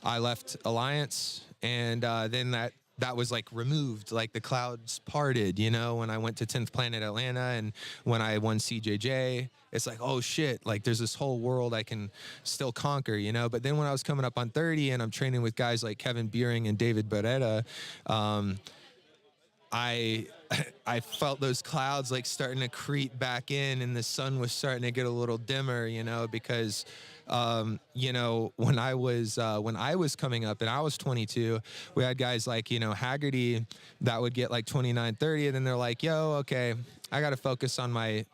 I left Alliance, and then that was like removed, like the clouds parted, you know, when I went to 10th Planet Atlanta and when I won CJJ, it's like, oh shit, like there's this whole world I can still conquer, you know? But then when I was coming up on 30 and I'm training with guys like Kevin Beering and David Beretta, I felt those clouds like starting to creep back in, and the sun was starting to get a little dimmer, you know, because you know, when I was coming up and I was 22, we had guys like, you know, Haggerty that would get like 29, 30, and then they're like, yo, okay, I got to focus on my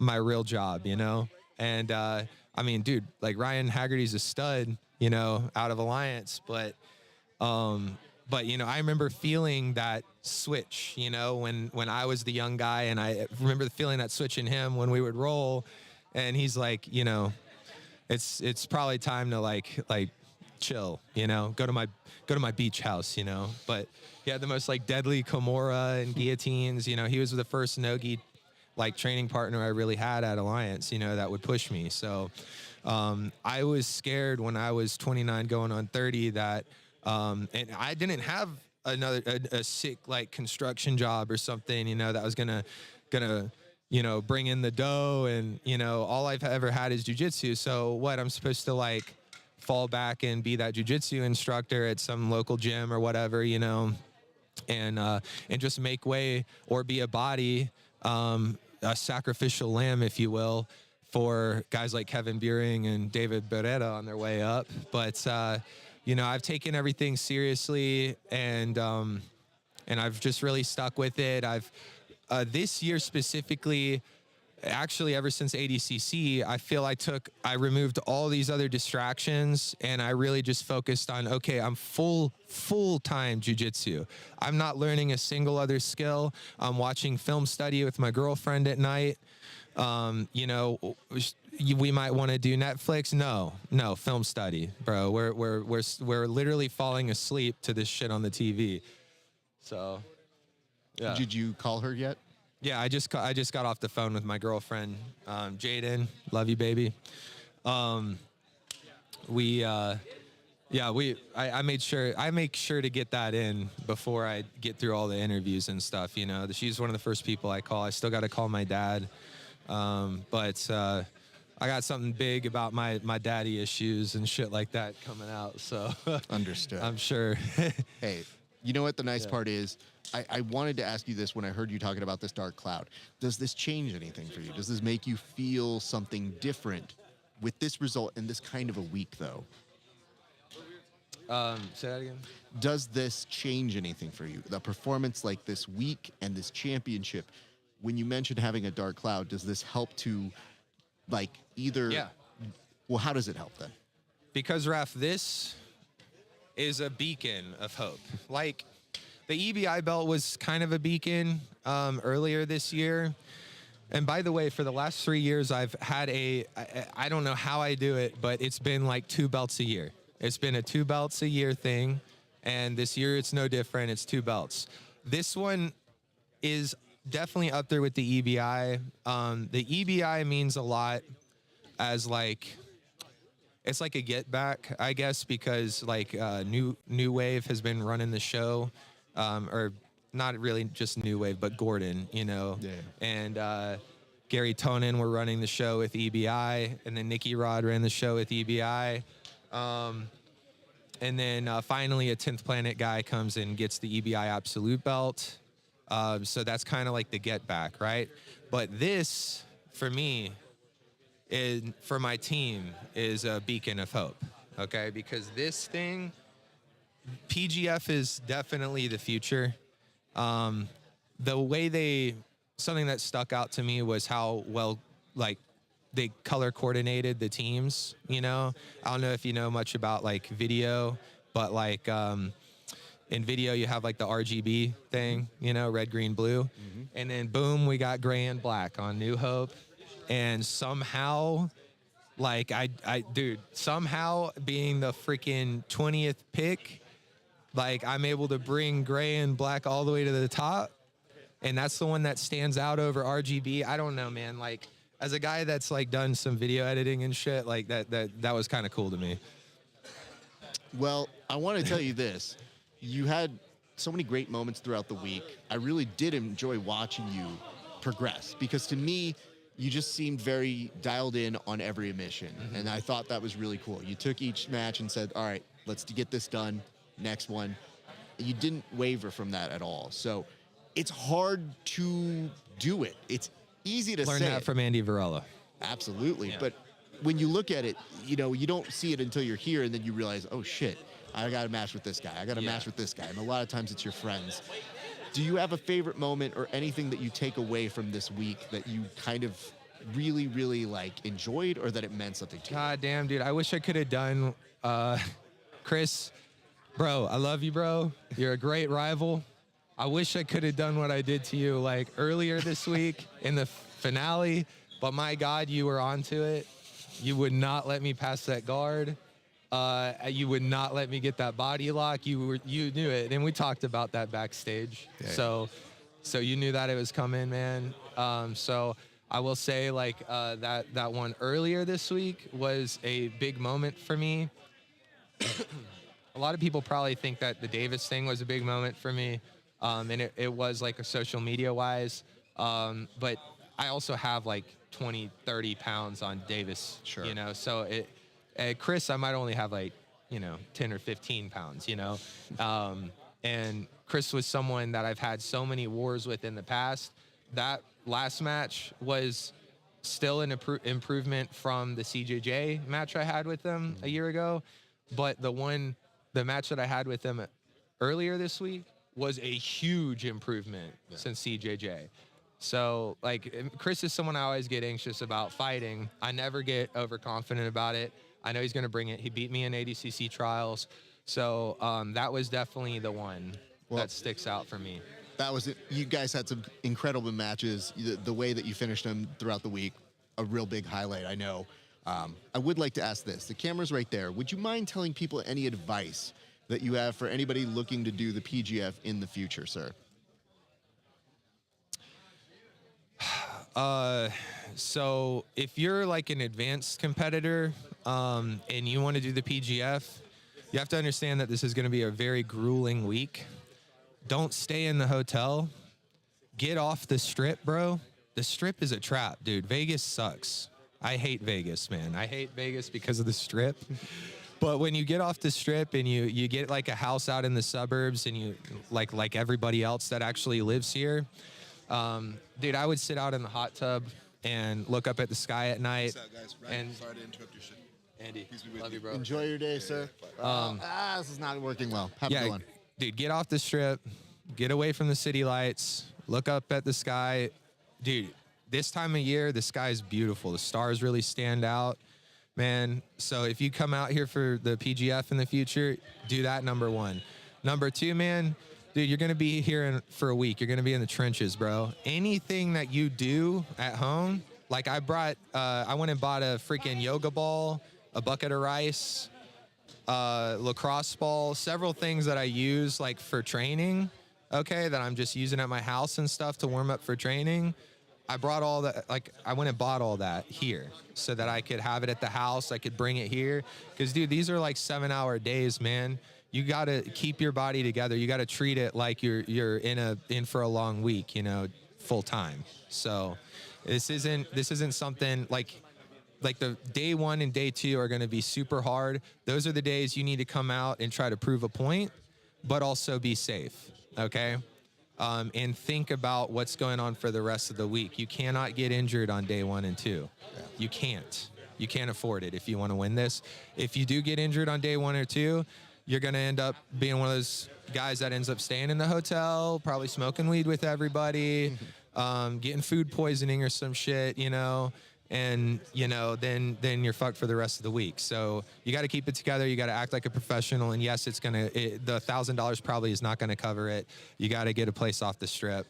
real job, you know? And I mean, dude, like Ryan Haggerty's a stud, you know, out of Alliance, but you know, I remember feeling that switch, you know, when I was the young guy, and I remember feeling that switch in him when we would roll, and he's like, you know, it's probably time to like chill, you know, go to my beach house, you know. But he had the most like deadly Kimura and guillotines, you know. He was the first no-gi like training partner I really had at Alliance, you know, that would push me. So I was scared when I was 29 going on 30 that and I didn't have a sick like construction job or something, you know, that was gonna you know, bring in the dough, and, you know, all I've ever had is jiu-jitsu. So what, I'm supposed to like fall back and be that jiu-jitsu instructor at some local gym or whatever, you know, and just make way, or be a body, a sacrificial lamb, if you will, for guys like Kevin Beering and David Beretta on their way up. But, you know, I've taken everything seriously, and I've just really stuck with it. This year specifically, actually ever since ADCC, I feel I removed all these other distractions, and I really just focused on, okay, I'm full-time jiu-jitsu. I'm not learning a single other skill. I'm watching film study with my girlfriend at night. You know, we might want to do Netflix. No, film study, bro. We're literally falling asleep to this shit on the TV. So, yeah. Did you call her yet? Yeah, I just got off the phone with my girlfriend, Jaden. Love you, baby. I make sure to get that in before I get through all the interviews and stuff. You know, she's one of the first people I call. I still got to call my dad, but I got something big about my daddy issues and shit like that coming out. So understood. I'm sure. Hey, You know what the nice part is? I wanted to ask you this when I heard you talking about this dark cloud. Does this change anything for you? Does this make you feel something different with this result in this kind of a week, though? Say that again? Does this change anything for you? The performance like this week and this championship, when you mentioned having a dark cloud, does this help to, like, either... Yeah. Well, how does it help then? Because, Raph, this is a beacon of hope. Like, the EBI belt was kind of a beacon earlier this year. And by the way, for the last 3 years, I've had I don't know how I do it, but it's been like 2 belts a year. It's been a 2 belts a year thing. And this year, it's no different. It's 2 belts. This one is definitely up there with the EBI. The EBI means a lot as, like, it's like a get back, I guess, because, like, New Wave has been running the show, or not really just New Wave, but Gordon, you know. Yeah. And Gary Tonin were running the show with EBI, and then Nicky Rod ran the show with EBI. And then finally a 10th Planet guy comes and gets the EBI Absolute belt. So that's kind of like the get back, right? But this, for me, for my team, is a beacon of hope, okay? Because this thing, PGF is definitely the future. The way something that stuck out to me was how well, like, they color coordinated the teams, you know? I don't know if you know much about, like, video, but, like, in video you have, like, the RGB thing, you know, red, green, blue. Mm-hmm. And then, boom, we got gray and black on New Hope. And somehow, like, dude, somehow being the freaking 20th pick, like, I'm able to bring gray and black all the way to the top. And that's the one that stands out over RGB. I don't know, man. Like, as a guy that's, like, done some video editing and shit, like, that was kind of cool to me. Well, I want to tell you this. You had so many great moments throughout the week. I really did enjoy watching you progress, because to me, you just seemed very dialed in on every emission. Mm-hmm. And I thought that was really cool. You took each match and said, all right, let's get this done. Next one. You didn't waver from that at all. So it's hard to do it. It's easy to learn say that from Andy Varela. Absolutely. Yeah. But when you look at it, you know, you don't see it until you're here, and then you realize, oh shit, I got a match with this guy. I got a match with this guy. And a lot of times it's your friends. Do you have a favorite moment or anything that you take away from this week that you kind of really, really, like, enjoyed, or that it meant something to you? God damn, dude. I wish I could have done, Chris, bro, I love you, bro. You're a great rival. I wish I could have done what I did to you, like, earlier this week in the finale, but my God, you were onto it. You would not let me pass that guard. You would not let me get that body lock. You knew it, and we talked about that backstage. Yeah. So you knew that it was coming, man. So I will say, like, that one earlier this week was a big moment for me. A lot of people probably think that the Davis thing was a big moment for me, and it was, like, a social media wise. But I also have, like, 20, 30 pounds on Davis, sure. You know, so Chris, I might only have, like, you know, 10 or 15 pounds, you know. And Chris was someone that I've had so many wars with in the past. That last match was still an improvement from the CJJ match I had with him a year ago. But the match that I had with him earlier this week was a huge improvement since CJJ. So, like, Chris is someone I always get anxious about fighting. I never get overconfident about it. I know he's going to bring it. He beat me in ADCC trials. So that was definitely the one that sticks out for me. That was it. You guys had some incredible matches. The way that you finished them throughout the week, a real big highlight, I know. I would like to ask this. The camera's right there. Would you mind telling people any advice that you have for anybody looking to do the PGF in the future, sir? So if you're, like, an advanced competitor and you want to do the PGF, you have to understand that this is going to be a very grueling week. Don't stay in the hotel. Get off the Strip, bro. The Strip is a trap, dude. Vegas sucks. I hate Vegas, man. I hate Vegas because of the Strip. But when you get off the strip and you get like a house out in the suburbs and you like everybody else that actually lives here, dude, I would sit out in the hot tub and look up at the sky at night. What's up, guys? Ryan, And sorry to interrupt your shit. Andy, love you, bro. Enjoy your day, sir. This is not working well. Have a good one. Dude, get off the strip, get away from the city lights, look up at the sky. Dude, this time of year, the sky is beautiful. The stars really stand out, man. So if you come out here for the PGF in the future, do that, number one. Number two, man, dude, you're going to be here for a week. You're going to be in the trenches, bro. Anything that you do at home, like I went and bought a freaking yoga ball, a bucket of rice, lacrosse ball, several things that I use like for training, okay, that I'm just using at my house and stuff to warm up for training. I brought all that, like I went and bought all that here so that I could have it at the house. I could bring it here. Because, dude, these are like 7-hour days, man. You got to keep your body together. You got to treat it like you're in for a long week, you know, full time. So this isn't something like the day 1 and day 2 are going to be super hard. Those are the days you need to come out and try to prove a point, but also be safe, okay? And think about what's going on for the rest of the week. You cannot get injured on day 1 and 2. You can't. You can't afford it if you want to win this. If you do get injured on day 1 or 2, you're going to end up being one of those guys that ends up staying in the hotel, probably smoking weed with everybody, getting food poisoning or some shit, you know, and, you know, then you're fucked for the rest of the week. So you got to keep it together. You got to act like a professional. And yes, the $1,000 probably is not going to cover it. You got to get a place off the strip.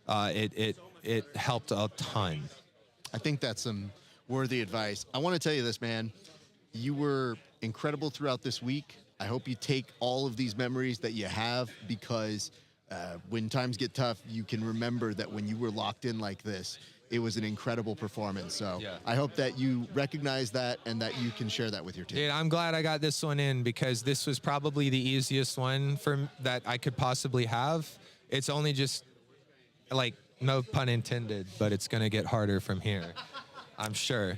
It helped a ton. I think that's some worthy advice. I want to tell you this, man. You were incredible throughout this week. I hope you take all of these memories that you have, because when times get tough, you can remember that when you were locked in like this, it was an incredible performance. So yeah. I hope that you recognize that and that you can share that with your team. Dude, I'm glad I got this one in, because this was probably the easiest one that I could possibly have. It's only just, like, no pun intended, but it's going to get harder from here, I'm sure.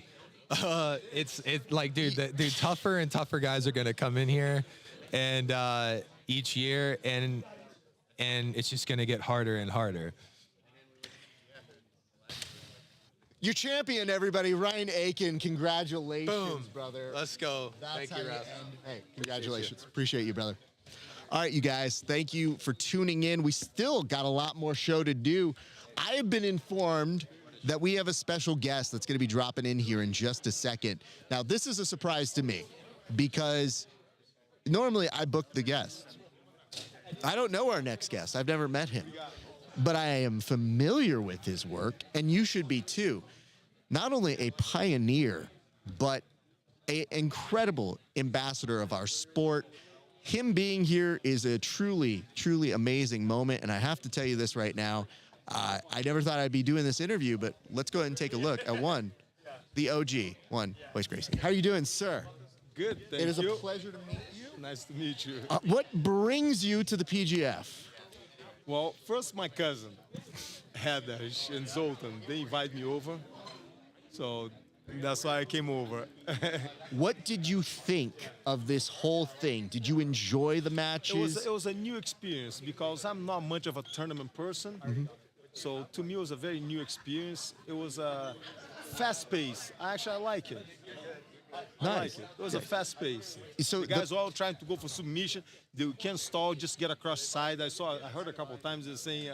It's like, dude, tougher and tougher guys are going to come in here and each year, and it's just going to get harder and harder. Your champion, everybody, Ryan Aken. Congratulations, Boom. brother. Let's go. That's Thank you, Ralph. Hey, congratulations. Appreciate you, brother. All right, you guys, thank you for tuning in. We still got a lot more show to do. I have been informed that we have a special guest that's going to be dropping in here in just a second. Now, this is a surprise to me, because normally I book the guest. I don't know our next guest. I've never met him. But I am familiar with his work, and you should be too. Not only a pioneer, but an incredible ambassador of our sport. Him being here is a truly, truly amazing moment, and I have to tell you this right now. I never thought I'd be doing this interview, but let's go ahead and take a look at the OG, Wojcik Gracie. How are you doing, sir? Good, thank you. It is a pleasure to meet you. Nice to meet you. What brings you to the PGF? Well, first my cousin, Heather and Zoltan, they invited me over. So that's why I came over. What did you think of this whole thing? Did you enjoy the matches? It was a new experience, because I'm not much of a tournament person. Mm-hmm. So to me, it was a very new experience. It was a fast pace. I like it. I like it. It was a fast pace. So the guys were all trying to go for submission. They can't stall, just get across side. I heard a couple of times they're saying,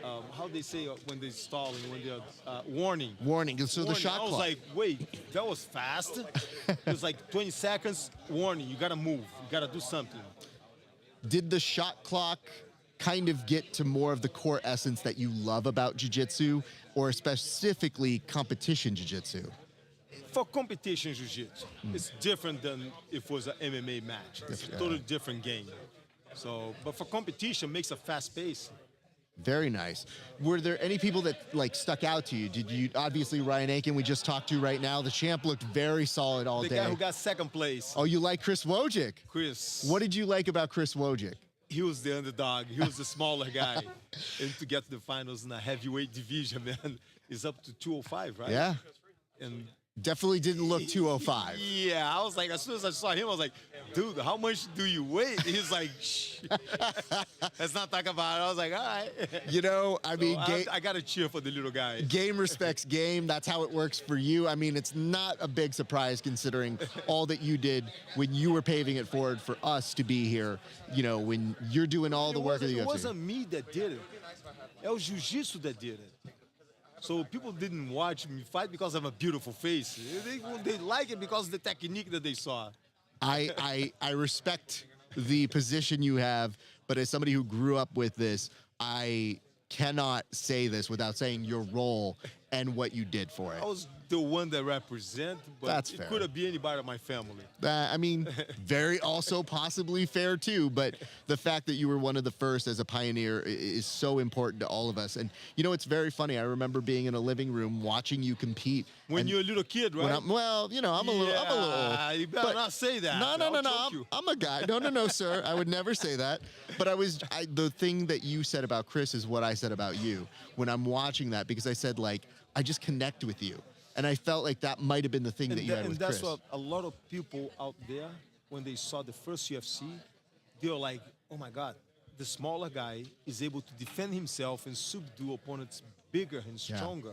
how they say when they're stalling, when they're warning. Warning. So warning. The shot clock. I was like, wait, that was fast. It was like 20 seconds, warning. You got to move. You got to do something. Did the shot clock kind of get to more of the core essence that you love about jiu-jitsu, or specifically competition jiu-jitsu? For competition jiu-jitsu, it's different than if it was an MMA match. It's a totally different game. So, but for competition, makes a fast pace. Very nice. Were there any people that stuck out to you? Did you, obviously Ryan Aken, we just talked to right now. The champ looked very solid all day. The guy who got second place. Oh, you like Chris Wojcik? Chris. What did you like about Chris Wojcik? He was the underdog. He was the smaller guy. And to get to the finals in a heavyweight division, man, is up to 205, right? Yeah. And Definitely didn't look 205. Yeah, I was like, as soon as I saw him, I was like, dude, how much do you weigh? He's like, shh. Let's not talk about it. I was like, all right. You know, I mean, I got to cheer for the little guy. Game respects game. That's how it works for you. I mean, it's not a big surprise considering all that you did when you were paving it forward for us to be here, you know, when you're doing all the work of the UFC. It wasn't me that did it. It was Jiu-Jitsu that did it. So people didn't watch me fight because I have a beautiful face. They like it because of the technique that they saw. I respect the position you have, but as somebody who grew up with this, I cannot say this without saying your role and what you did for it. I was the one that represent, but That's it fair. could have been anybody in my family. I mean, very also possibly fair too, but the fact that you were one of the first as a pioneer is so important to all of us. And you know, it's very funny. I remember being in a living room watching you compete. When you're a little kid, right? Well, you know, I'm a little old. You better not say that. No. I'm a guy. No, sir. I would never say that. But the thing that you said about Chris is what I said about you when I'm watching that, because I said, like, I just connect with you. And I felt like that might have been the thing that you had with Chris. And that's what a lot of people out there, when they saw the first UFC, they were like, oh my God, the smaller guy is able to defend himself and subdue opponents bigger and stronger.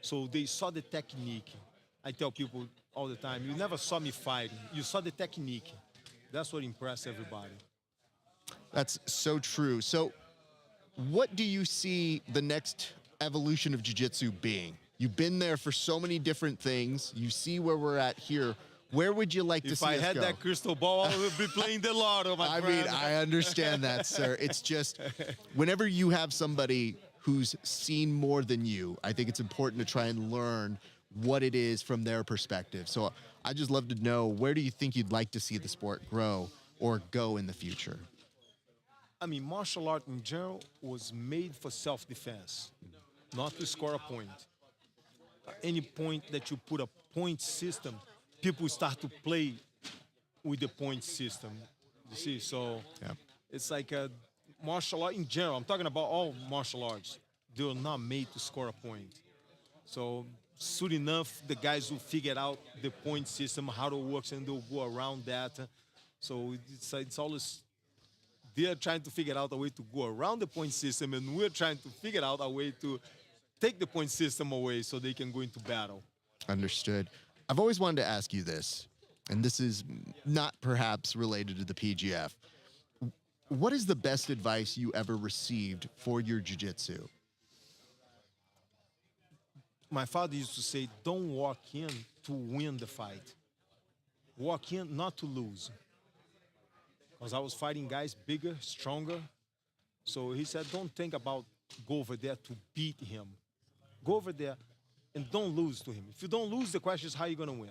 So they saw the technique. I tell people all the time, you never saw me fighting. You saw the technique. That's what impressed everybody. That's so true. So what do you see the next evolution of jiu-jitsu being? You've been there for so many different things. You see where we're at here. Where would you like to see us go? If I had that crystal ball, I would be playing the lotto, my friend. I mean, I understand that, sir. It's just, whenever you have somebody who's seen more than you, I think it's important to try and learn what it is from their perspective. So I just love to know, where do you think you'd like to see the sport grow or go in the future? I mean, martial art in general was made for self-defense, not to score a point. Any point that you put a point system, people start to play with the point system. You see, so it's like a martial art in general. I'm talking about all martial arts. They're not made to score a point. So soon enough, the guys will figure out the point system, how it works, and they'll go around that. So it's always, they're trying to figure out a way to go around the point system, and we're trying to figure out a way to take the point system away so they can go into battle. Understood. I've always wanted to ask you this, and this is not perhaps related to the PGF. What is the best advice you ever received for your jiu-jitsu? My father used to say, don't walk in to win the fight. Walk in not to lose. Because I was fighting guys bigger, stronger. So he said, don't think about go over there to beat him. Go over there and don't lose to him. If you don't lose, the question is how you're going to win.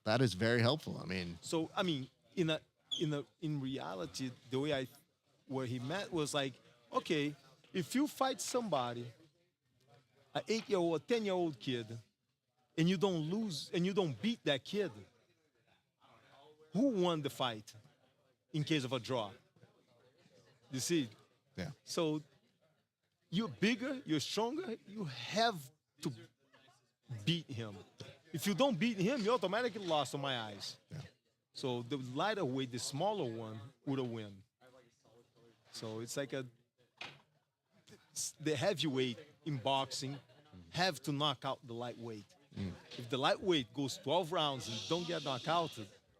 That is very helpful. I mean, so I mean, in reality, the way where he meant was like, okay, if you fight somebody, an 8-year-old, a 10-year-old kid, and you don't lose and you don't beat that kid, who won the fight in case of a draw? You see? Yeah. So you're bigger, you're stronger, you have to beat him. If you don't beat him, you automatically lost in my eyes. Yeah. So the lighter weight, the smaller one, would have won. So it's like the heavyweight in boxing have to knock out the lightweight. If the lightweight goes 12 rounds and don't get knocked out,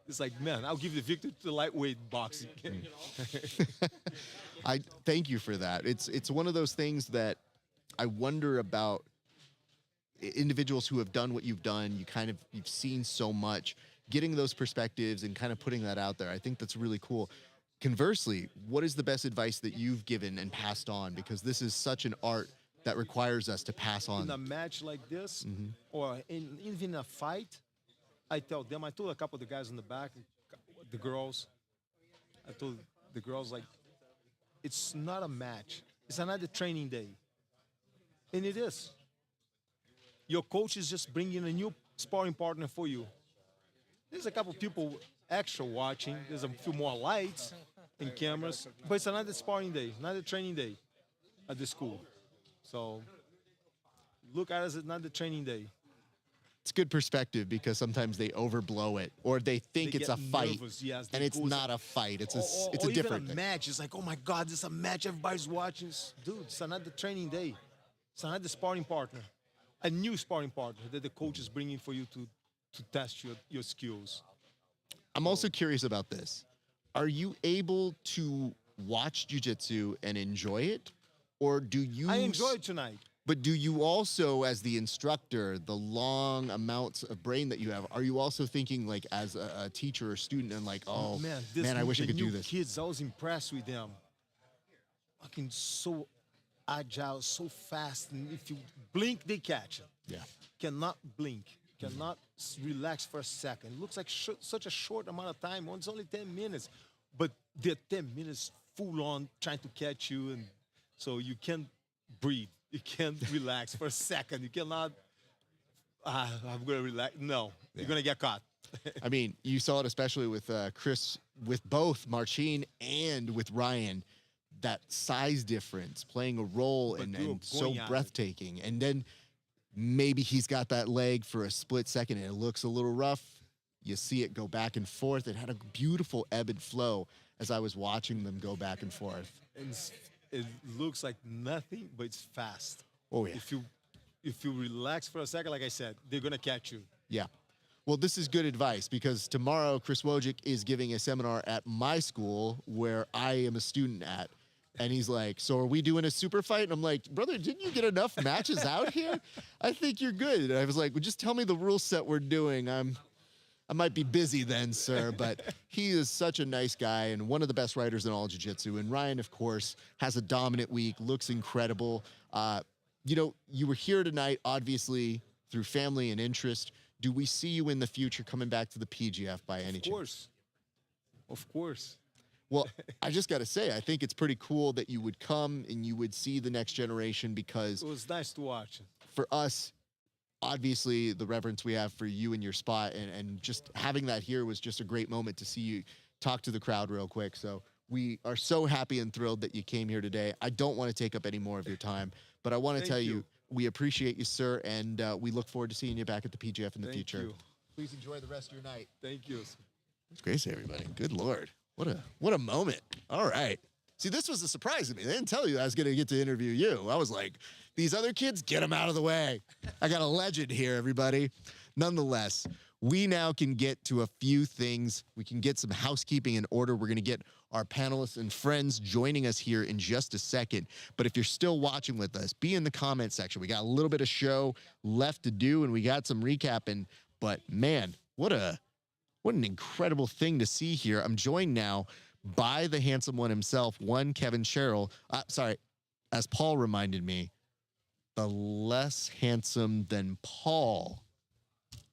it's like, man, I'll give the victory to the lightweight boxing. I thank you for that. It's one of those things that I wonder about individuals who have done what you've done. You've seen so much, getting those perspectives and kind of putting that out there. I think that's really cool. Conversely, what is the best advice that you've given and passed on? Because this is such an art that requires us to pass on. In a match like this, or even a fight, I tell them, I told a couple of the guys in the back, the girls, I told the girls, like, it's not a match. It's another training day. And it is. Your coach is just bringing a new sparring partner for you. There's a couple of people extra watching. There's a few more lights and cameras. But it's another sparring day, another training day at the school. So look at it as another training day. it's good perspective because sometimes they overblow it or they think it's a fight, yes, and it's not a fight. It's a different thing. Match. It's like, oh my God, this is a match. Everybody's watching. Dude, it's another training day. It's another sparring partner, a new sparring partner that the coach is bringing for you to test your skills. I'm also curious about this. Are you able to watch jiu-jitsu and enjoy it, or do you? I enjoy it tonight. But do you also, as the instructor, the long amounts of brain that you have, are you also thinking like as a teacher or student and like, oh, man, I wish I could do this? Kids, I was impressed with them. Fucking so agile, so fast, and if you blink, they catch it. Yeah. Cannot blink, cannot relax for a second. It looks like such a short amount of time. It's only 10 minutes, but they're 10 minutes full on trying to catch you, and so you can't breathe. You can't relax for a second. You cannot, I'm going to relax. No, you're going to get caught. I mean, you saw it especially with Chris, with both Marcin and with Ryan, that size difference playing a role and so breathtaking. And then maybe he's got that leg for a split second and it looks a little rough. You see it go back and forth. It had a beautiful ebb and flow as I was watching them go back and forth. And it looks like nothing, but it's fast. Oh, yeah. If you relax for a second, like I said, they're going to catch you. Yeah. Well, this is good advice because tomorrow Chris Wojcik is giving a seminar at my school where I am a student at. And he's like, so are we doing a super fight? And I'm like, brother, didn't you get enough matches out here? I think you're good. And I was like, well, just tell me the rule set we're doing. I might be busy then, sir, but he is such a nice guy and one of the best writers in all jiu-jitsu. And Ryan, of course, has a dominant week, looks incredible. You know, you were here tonight, obviously, through family and interest. Do we see you in the future coming back to the PGF by any chance? Of course. Well, I just got to say, I think it's pretty cool that you would come and you would see the next generation because it was nice to watch. For us, obviously, the reverence we have for you and your spot and just having that here was just a great moment to see you talk to the crowd real quick. So we are so happy and thrilled that you came here today. I don't want to take up any more of your time, but I want to tell you, we appreciate you, sir, and we look forward to seeing you back at the PGF in the future. Thank you. Please enjoy the rest of your night. Thank you. It's great to see everybody. Good Lord. What a moment. All right. See, this was a surprise to me. They didn't tell you I was going to get to interview you. I was like, these other kids, get them out of the way. I got a legend here, everybody. Nonetheless, we now can get to a few things. We can get some housekeeping in order. We're going to get our panelists and friends joining us here in just a second. But if you're still watching with us, be in the comment section. We got a little bit of show left to do, and we got some recapping. But, man, what an incredible thing to see here. I'm joined now by the handsome one himself, Kevin Sherrill. Sorry, as Paul reminded me, the less handsome than Paul,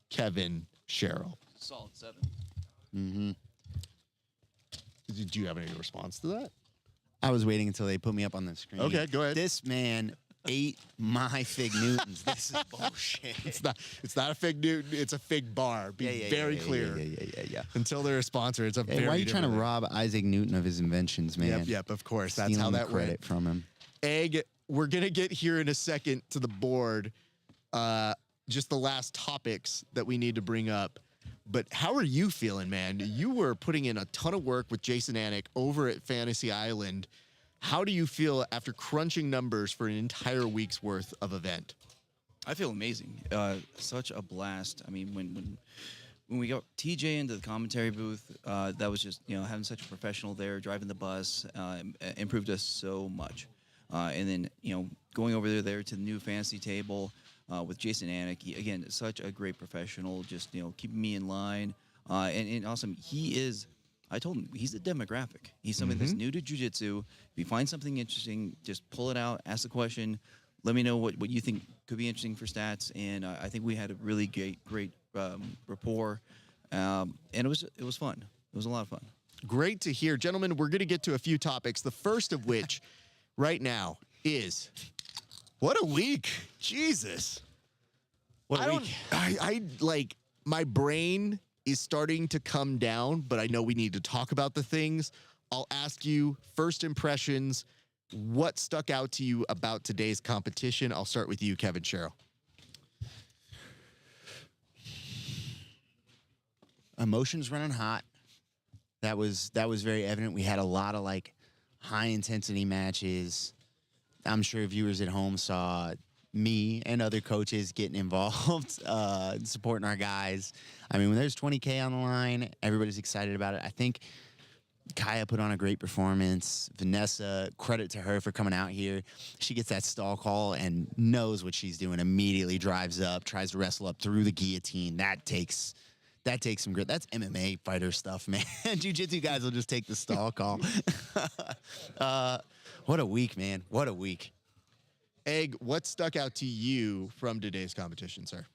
Kevin Sherrill. Solid 7. Mm-hmm. Do you have any response to that? I was waiting until they put me up on the screen. Okay, go ahead. This man ate my fig Newtons. This is bullshit. It's not a fig Newton. It's a fig bar. Be very clear. Yeah. Until they're a sponsor, it's a very. Why are you trying to rob Isaac Newton of his inventions, man? Yep. Of course, that's how that credit went. from him. Egg. We're gonna get here in a second to the board. Just the last topics that we need to bring up. But how are you feeling, man? You were putting in a ton of work with Jason Anik over at Fantasy Island. How do you feel after crunching numbers for an entire week's worth of event? I feel amazing. Such a blast. I mean, when we got TJ into the commentary booth, that was just, having such a professional there, driving the bus, improved us so much. And then, going over there to the new fantasy table with Jason Anik, again, such a great professional, just, keeping me in line. And awesome. I told him, he's a demographic. He's somebody that's new to jiu-jitsu. If you find something interesting, just pull it out, ask the question, let me know what you think could be interesting for stats. And I think we had a really great rapport. And it was fun. It was a lot of fun. Great to hear. Gentlemen, we're going to get to a few topics. The first of which right now is, what a week. Jesus. What a week. I like, my brain is starting to come down, but I know we need to talk about the things. I'll ask you first impressions. What stuck out to you about today's competition? I'll start with you, Kevin Sherrill. emotions running hot. That was very evident. We had a lot of like high intensity matches. I'm sure viewers at home saw me and other coaches getting involved, supporting our guys. I mean, when there's 20K on the line, everybody's excited about it. I think Kaya put on a great performance. Vanessa, credit to her for coming out here. She gets that stall call and knows what she's doing. Immediately drives up, tries to wrestle up through the guillotine. That takes some grit. That's MMA fighter stuff, man. Jiu-jitsu guys will just take the stall call. What a week, man. What a week. Egg, what stuck out to you from today's competition, sir?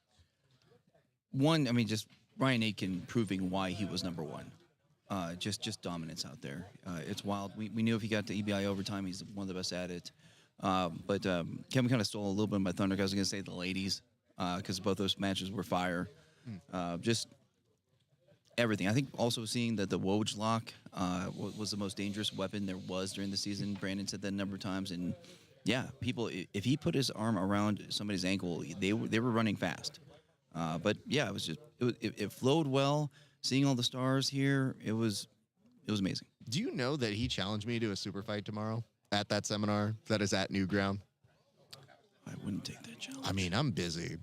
One, I mean, just Ryan Aken proving why he was number one. Just dominance out there. It's wild. We knew if he got to EBI overtime, he's one of the best at it. But Kevin kind of stole a little bit of my thunder. I was going to say the ladies, because both those matches were fire. Just everything. I think also seeing that the Woj lock was the most dangerous weapon there was during the season. Brandon said that a number of times, and yeah, people, if he put his arm around somebody's ankle, they were running fast. But yeah, it flowed well. Seeing all the stars here, it was amazing. Do you know that he challenged me to a super fight tomorrow at that seminar that is at Newground? I wouldn't take that challenge. I mean, I'm busy.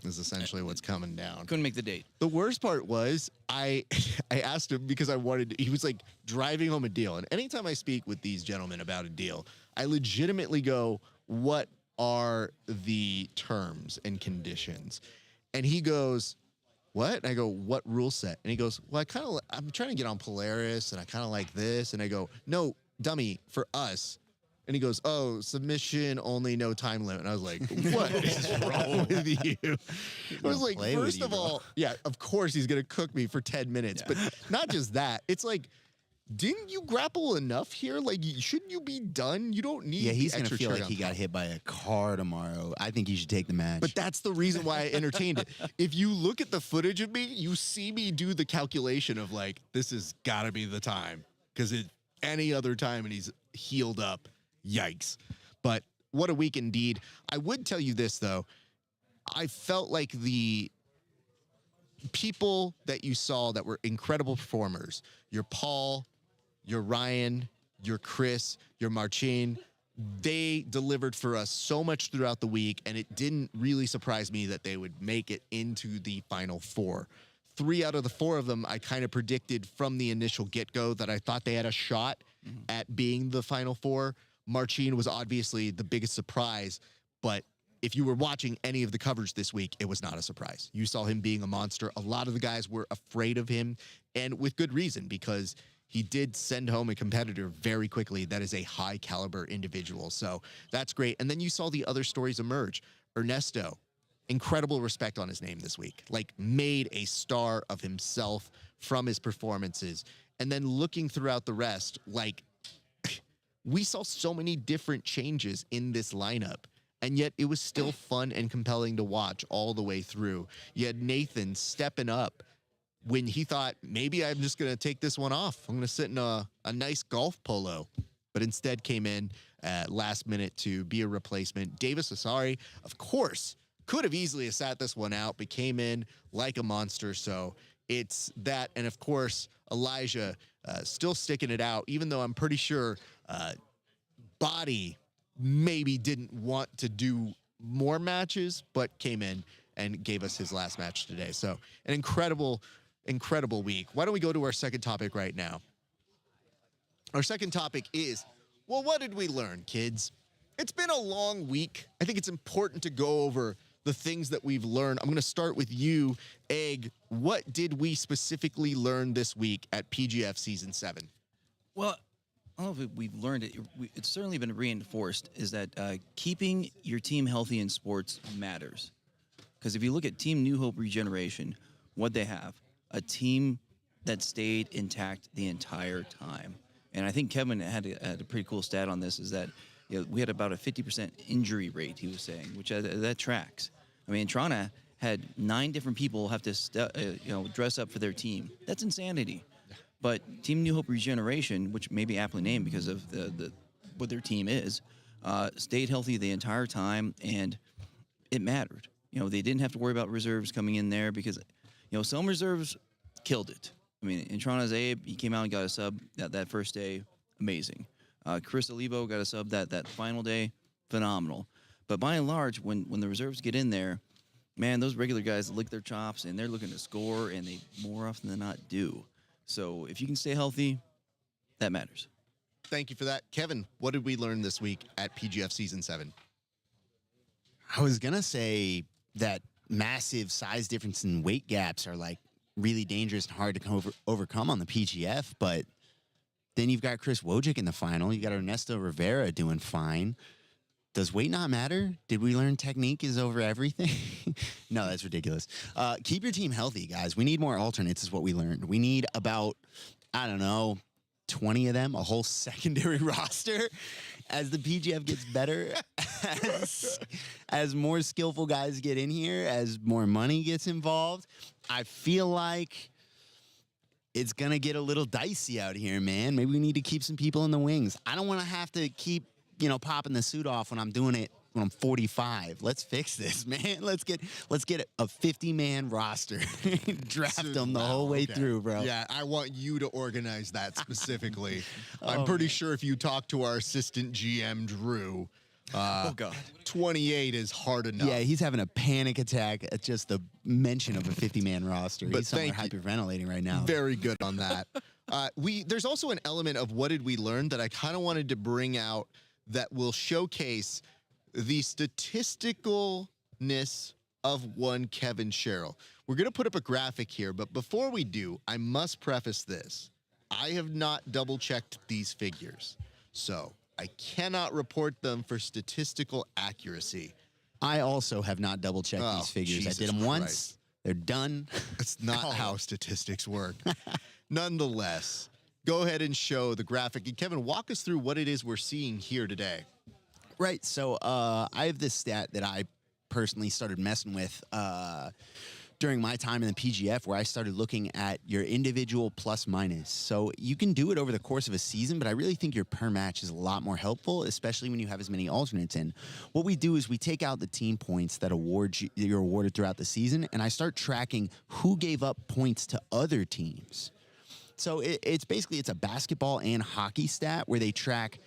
Is essentially what's coming down. Couldn't make the date. The worst part was I asked him because he was like driving home a deal. And anytime I speak with these gentlemen about a deal, I legitimately go, what are the terms and conditions? And he goes, what? And I go, what rule set? And he goes, well, I'm trying to get on Polaris and I kind of like this. And I go, no, dummy, for us. And he goes, oh, submission only, no time limit. And I was like, what is wrong with you? I was like, first of all, yeah, of course he's going to cook me for 10 minutes. Yeah. But not just that. It's like, didn't you grapple enough here? Like, shouldn't you be done? You don't need he's going to feel like he got hit by a car tomorrow. I think he should take the match. But that's the reason why I entertained it. If you look at the footage of me, you see me do the calculation of like, this has got to be the time. Because any other time and he's healed up. Yikes. But what a week indeed. I would tell you this, though. I felt like the people that you saw that were incredible performers, your Paul, your Ryan, your Chris, your Marcin, they delivered for us so much throughout the week, and it didn't really surprise me that they would make it into the Final Four. 3 out of the 4 of them I kind of predicted from the initial get-go that I thought they had a shot at being the Final Four. Marcin was obviously the biggest surprise, but if you were watching any of the coverage this week, it was not a surprise. You saw him being a monster. A lot of the guys were afraid of him, and with good reason, because he did send home a competitor very quickly that is a high-caliber individual. So that's great. And then you saw the other stories emerge. Ernesto, incredible respect on his name this week, like made a star of himself from his performances. And then looking throughout the rest, like, we saw so many different changes in this lineup, and yet it was still fun and compelling to watch all the way through. You had Nathan stepping up when he thought, maybe I'm just going to take this one off. I'm going to sit in a nice golf polo, but instead came in at last minute to be a replacement. Davis Asari, of course, could have easily sat this one out, but came in like a monster. So it's that, and of course, Elijah still sticking it out, even though I'm pretty sure Body maybe didn't want to do more matches, but came in and gave us his last match today. So an incredible week. Why don't we go to our second topic right now? Our second topic is, well, what did we learn, kids? It's been a long week. I think it's important to go over the things that we've learned. I'm going to start with you, Egg. What did we specifically learn this week at PGF Season 7? Well, I don't know if we've learned it. It's certainly been reinforced, is that keeping your team healthy in sports matters. Because if you look at Team New Hope Regeneration, what they have, a team that stayed intact the entire time. And I think Kevin had a pretty cool stat on this, is that we had about a 50% injury rate, he was saying, which that tracks. I mean, Toronto had 9 different people have to dress up for their team. That's insanity. But Team New Hope Regeneration, which may be aptly named because of what their team is, stayed healthy the entire time, and it mattered. They didn't have to worry about reserves coming in there because, some reserves killed it. I mean, in Toronto's Abe, he came out and got a sub that first day, amazing. Chris Olivo got a sub that final day, phenomenal. But by and large, when the reserves get in there, man, those regular guys lick their chops, and they're looking to score, and they more often than not do. So if you can stay healthy, that matters. Thank you for that. Kevin, what did we learn this week at PGF Season 7? I was going to say that massive size difference in weight gaps are like really dangerous and hard to overcome on the PGF, but then you've got Chris Wojcik in the final. You got Ernesto Rivera doing fine. Does weight not matter? Did we learn technique is over everything? No, that's ridiculous. Keep your team healthy, guys. We need more alternates is what we learned. We need about, I don't know, 20 of them, a whole secondary roster. As the PGF gets better, as more skillful guys get in here, as more money gets involved, I feel like it's going to get a little dicey out here, man. Maybe we need to keep some people in the wings. I don't want to have to keep, popping the suit off when I'm doing it when I'm 45. Let's fix this, man. Let's get a 50-man roster. Draft them the whole way through, bro. Yeah, I want you to organize that specifically. I'm pretty sure if you talk to our assistant GM, Drew, oh God, 28 is hard enough. Yeah, he's having a panic attack at just the mention of a 50-man roster. But he's somewhere hyperventilating right now. Very good on that. There's also an element of what did we learn that I kind of wanted to bring out that will showcase the statisticalness of one Kevin Sherrill. We're going to put up a graphic here, but before we do, I must preface this. I have not double-checked these figures, so I cannot report them for statistical accuracy. I also have not double-checked these figures. Jesus I did them Christ. once. They're done. That's not how statistics work. Nonetheless, go ahead and show the graphic. And Kevin, walk us through what it is we're seeing here today. Right. So I have this stat that I personally started messing with during my time in the PGF, where I started looking at your individual plus minus. So you can do it over the course of a season, but I really think your per match is a lot more helpful, especially when you have as many alternates in. What we do is we take out the team points that you're awarded throughout the season, and I start tracking who gave up points to other teams. So it's a basketball and hockey stat where they track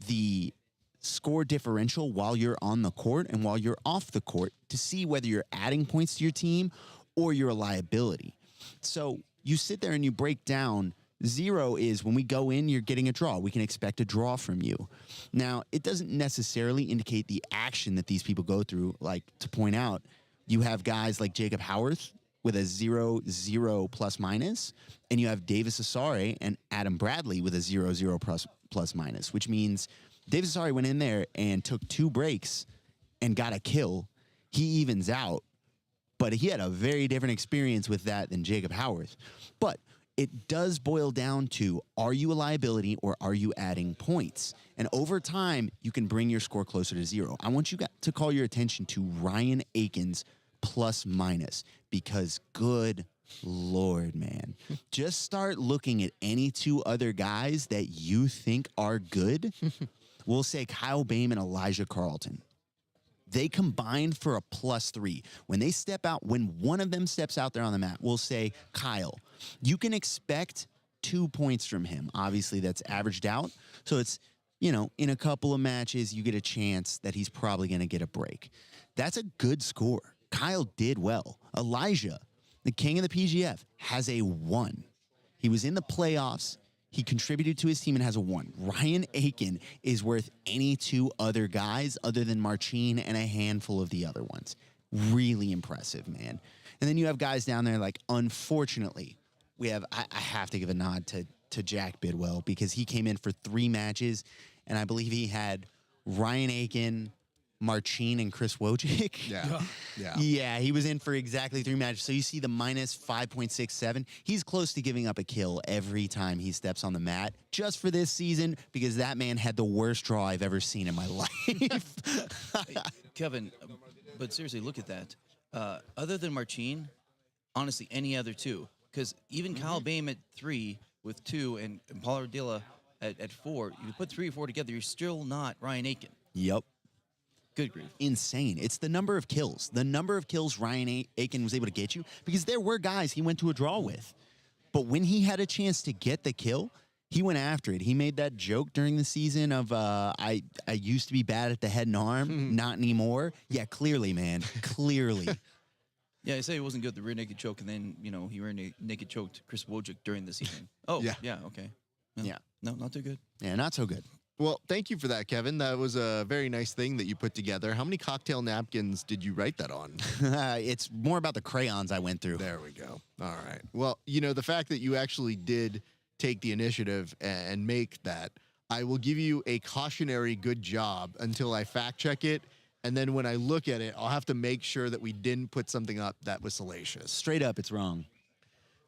the score differential while you're on the court and while you're off the court to see whether you're adding points to your team or you're a liability. So you sit there and you break down. 0 is when we go in, you're getting a draw. We can expect a draw from you. Now, it doesn't necessarily indicate the action that these people go through. Like, to point out, you have guys like Jacob Howarth with a 0-0 plus minus, and you have Davis Asare and Adam Bradley with a 0-0 plus minus, which means Davis Asare went in there and took 2 breaks and got a kill. He evens out, but he had a very different experience with that than Jacob Howarth. But it does boil down to, are you a liability or are you adding points? And over time, you can bring your score closer to 0. I want you to call your attention to Ryan Aken's plus minus, because good Lord, man. Just start looking at any 2 other guys that you think are good. We'll say Kyle Baim and Elijah Carlton. They combine for a +3. When they step out, when one of them steps out there on the mat, we'll say, Kyle, you can expect 2 points from him. Obviously, that's averaged out. So it's, in a couple of matches, you get a chance that he's probably going to get a break. That's a good score. Kyle did well. Elijah, the king of the PGF, has a 1. He was in the playoffs. He contributed to his team and has a 1. Ryan Aken is worth any 2 other guys other than Marcin and a handful of the other ones. Really impressive, man. And then you have guys down there like, unfortunately, I have to give a nod to Jack Bidwell, because he came in for 3 matches, and I believe he had Ryan Aken, Marcin, and Chris Wojcik. Yeah, he was in for exactly 3 matches. So you see the minus 5.67. He's close to giving up a kill every time he steps on the mat, just for this season, because that man had the worst draw I've ever seen in my life. Kevin, but seriously, look at that. Other than Marcin, honestly, any other 2. Because even Kyle Baim at 3 with 2 and Paul Ardilla at 4, you put 3 or 4 together, you're still not Ryan Aken. Yep. Good grief. Insane. It's the number of kills. The number of kills Ryan Aken was able to get you, because there were guys he went to a draw with. But when he had a chance to get the kill, he went after it. He made that joke during the season of, I used to be bad at the head and arm, not anymore. Yeah, clearly, man, clearly. Yeah, I say he wasn't good at the rear naked choke, and then, he rear naked choked Chris Wojcik during the season. Oh, yeah, okay. No, yeah. No, not too good. Yeah, not so good. Well, thank you for that, Kevin. That was a very nice thing that you put together. How many cocktail napkins did you write that on? It's more about the crayons I went through. There we go. All right. Well, the fact that you actually did take the initiative and make that, I will give you a cautionary good job until I fact check it. And then when I look at it, I'll have to make sure that we didn't put something up that was salacious. Straight up, it's wrong.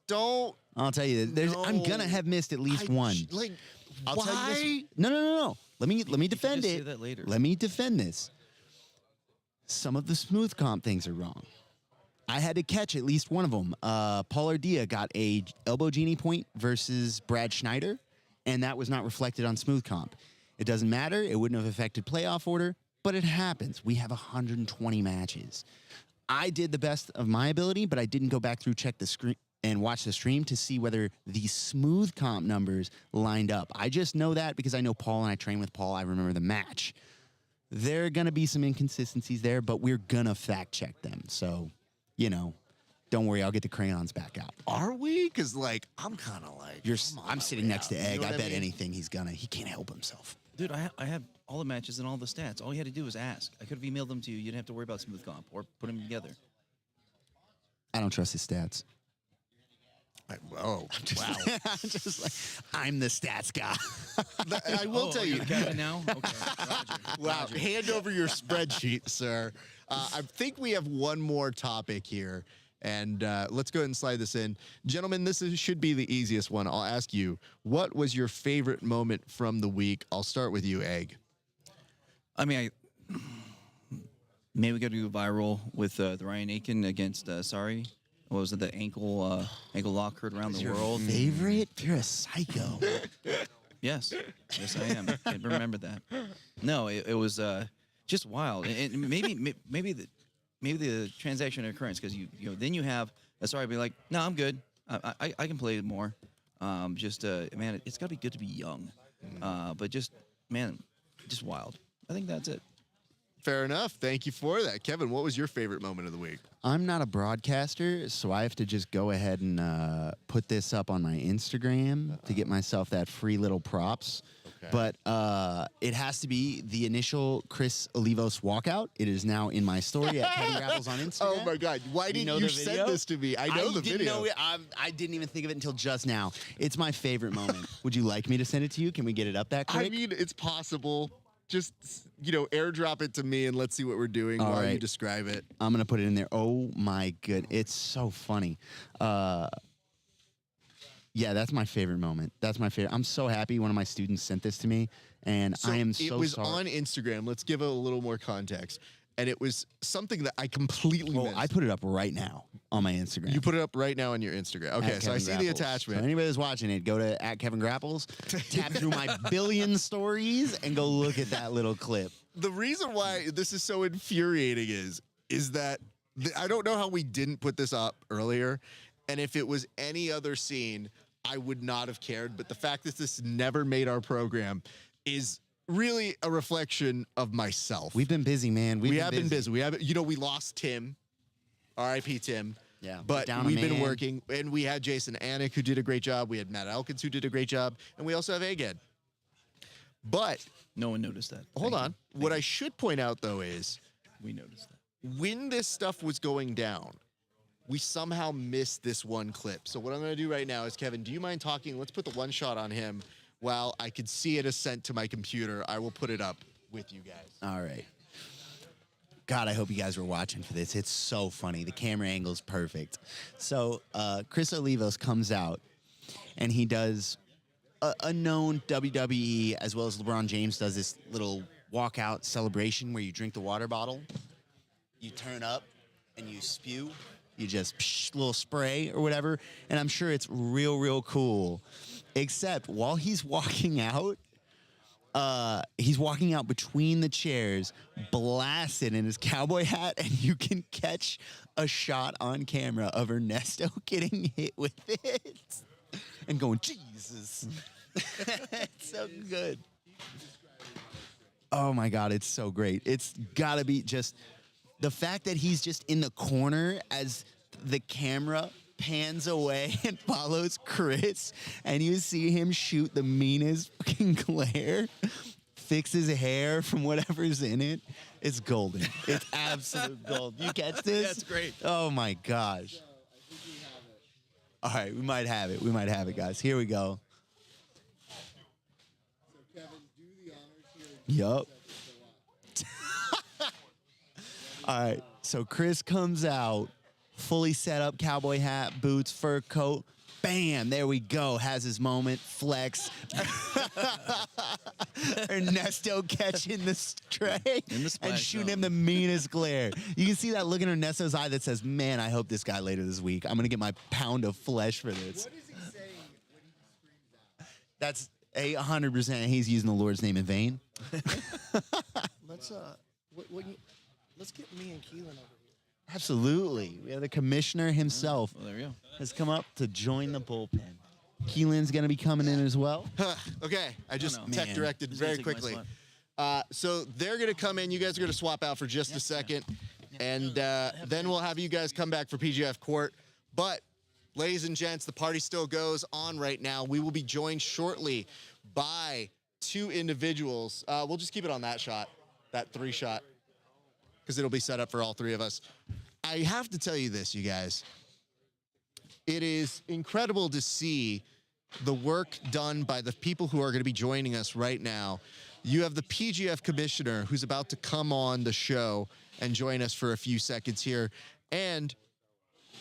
Don't. I'll tell you, I'm gonna have missed at least one. I'll why? tell you this. No. Let me defend just it. say that later. Let me defend this. Some of the smooth comp things are wrong. I had to catch at least one of them. Paul Ardilla got a elbow genie point versus Brad Schneider, and that was not reflected on smooth comp. It doesn't matter. It wouldn't have affected playoff order, but it happens. We have 120 matches. I did the best of my ability, but I didn't go back through, check the screen, and watch the stream to see whether the smooth comp numbers lined up. I just know that because I know Paul and I train with Paul. I remember the match. There are going to be some inconsistencies there, but we're going to fact check them. So, don't worry. I'll get the crayons back out. Are we? Because, I'm kind of like... I'm sitting next to Egg. You know I what I bet mean? anything he can't help himself. Dude, I have all the matches and all the stats. All you had to do was ask. I could have emailed them to you. You didn't have to worry about smooth comp or put them together. I don't trust his stats. Wow. I'm the stats guy. I will tell you. Kevin now? Okay. Wow. Hand over your spreadsheet, sir. I think we have one more topic here, and let's go ahead and slide this in. Gentlemen, should be the easiest one. I'll ask you, what was your favorite moment from the week? I'll start with you, Egg. Maybe we got to go viral with the Ryan Aken against Sari. What was it? The ankle lock heard around the world. Favorite? You're a psycho. Yes, I am. I remember that. No, it was just wild. And maybe the transaction occurrence because then you have Sari be like, no, I'm good. I can play more. Man, it's got to be good to be young. But just wild. I think that's it. Fair enough. Thank you for that. Kevin, what was your favorite moment of the week? I'm not a broadcaster, so I have to just go ahead and put this up on my Instagram to get myself that free little props. Okay. But it has to be the initial Chris Olivos walkout. It is now in my story at Kevin Grapples on Instagram. Oh, my God. Why didn't you send this to me? I know the video. I didn't even think of it until just now. It's my favorite moment. Would you like me to send it to you? Can we get it up that quick? I mean, it's possible. Just, airdrop it to me and let's see what we're doing while you describe it. I'm going to put it in there. Oh, my good. It's so funny. Yeah, that's my favorite moment. That's my favorite. I'm so happy one of my students sent this to me, and I am so sorry. It was on Instagram. Let's give it a little more context. And it was something that I completely missed. I put it up right now on my Instagram. You put it up right now on your Instagram. Okay, so I see the attachment. So anybody that's watching it, go to @KevinGrapples, tap through my billion stories, and go look at that little clip. The reason why this is so infuriating is that I don't know how we didn't put this up earlier. And if it was any other scene, I would not have cared. But the fact that this never made our program is really a reflection of myself. We've been busy, man. We have been busy. We lost Tim, R.I.P. Tim. Yeah, but we've been working, and we had Jason Anik, who did a great job. We had Matt Elkins, who did a great job, and we also have Aken. But no one noticed that. Hold on. What I should point out, though, is we noticed that when this stuff was going down, we somehow missed this one clip. So what I'm going to do right now is, Kevin, do you mind talking? Let's put the one shot on him. While I could see it as sent to my computer, I will put it up with you guys. All right. God, I hope you guys were watching for this. It's so funny. The camera angle is perfect. So Chris Olivos comes out, and he does a known WWE, as well as LeBron James does this little walkout celebration where you drink the water bottle, you turn up, and you spew. You just little spray or whatever, and I'm sure it's real cool. Except while he's walking out between the chairs, blasted in his cowboy hat, and you can catch a shot on camera of Ernesto getting hit with it. and going, Jesus. It's so good. Oh my God, it's so great. It's gotta be just the fact that he's just in the corner as the camera pans away and follows Chris, and you see him shoot the meanest fucking glare, fix his hair from whatever's in it. It's golden. It's absolute gold. You catch this? That's great. Oh my gosh. All right, we might have it. We might have it, guys. Here we go. Yup. All right, so Chris comes out, fully set up, cowboy hat, boots, fur coat. Bam, there we go. Has his moment, flex. Ernesto catching the stray and shooting him the meanest glare. You can see that look in Ernesto's eye that says, man, I hope this guy later this week. I'm going to get my pound of flesh for this. What is he saying when he screams that? That's 100% he's using the Lord's name in vain. Let's get me and Keelan over here. Absolutely. We have the commissioner himself Well, there we go. has come up to join the bullpen. Keelan's going to be coming in as well. Okay, I just tech Man. directed very quickly. So they're going to come in. You guys are going to swap out for just a second. And then we'll have you guys come back for PGF court. But, ladies and gents, the party still goes on right now. We will be joined shortly by 2 individuals. We'll just keep it on that shot, that 3 shot, because it'll be set up for all 3 of us. I have to tell you this, you guys. It is incredible to see the work done by the people who are going to be joining us right now. You have the PGF commissioner who's about to come on the show and join us for a few seconds here. And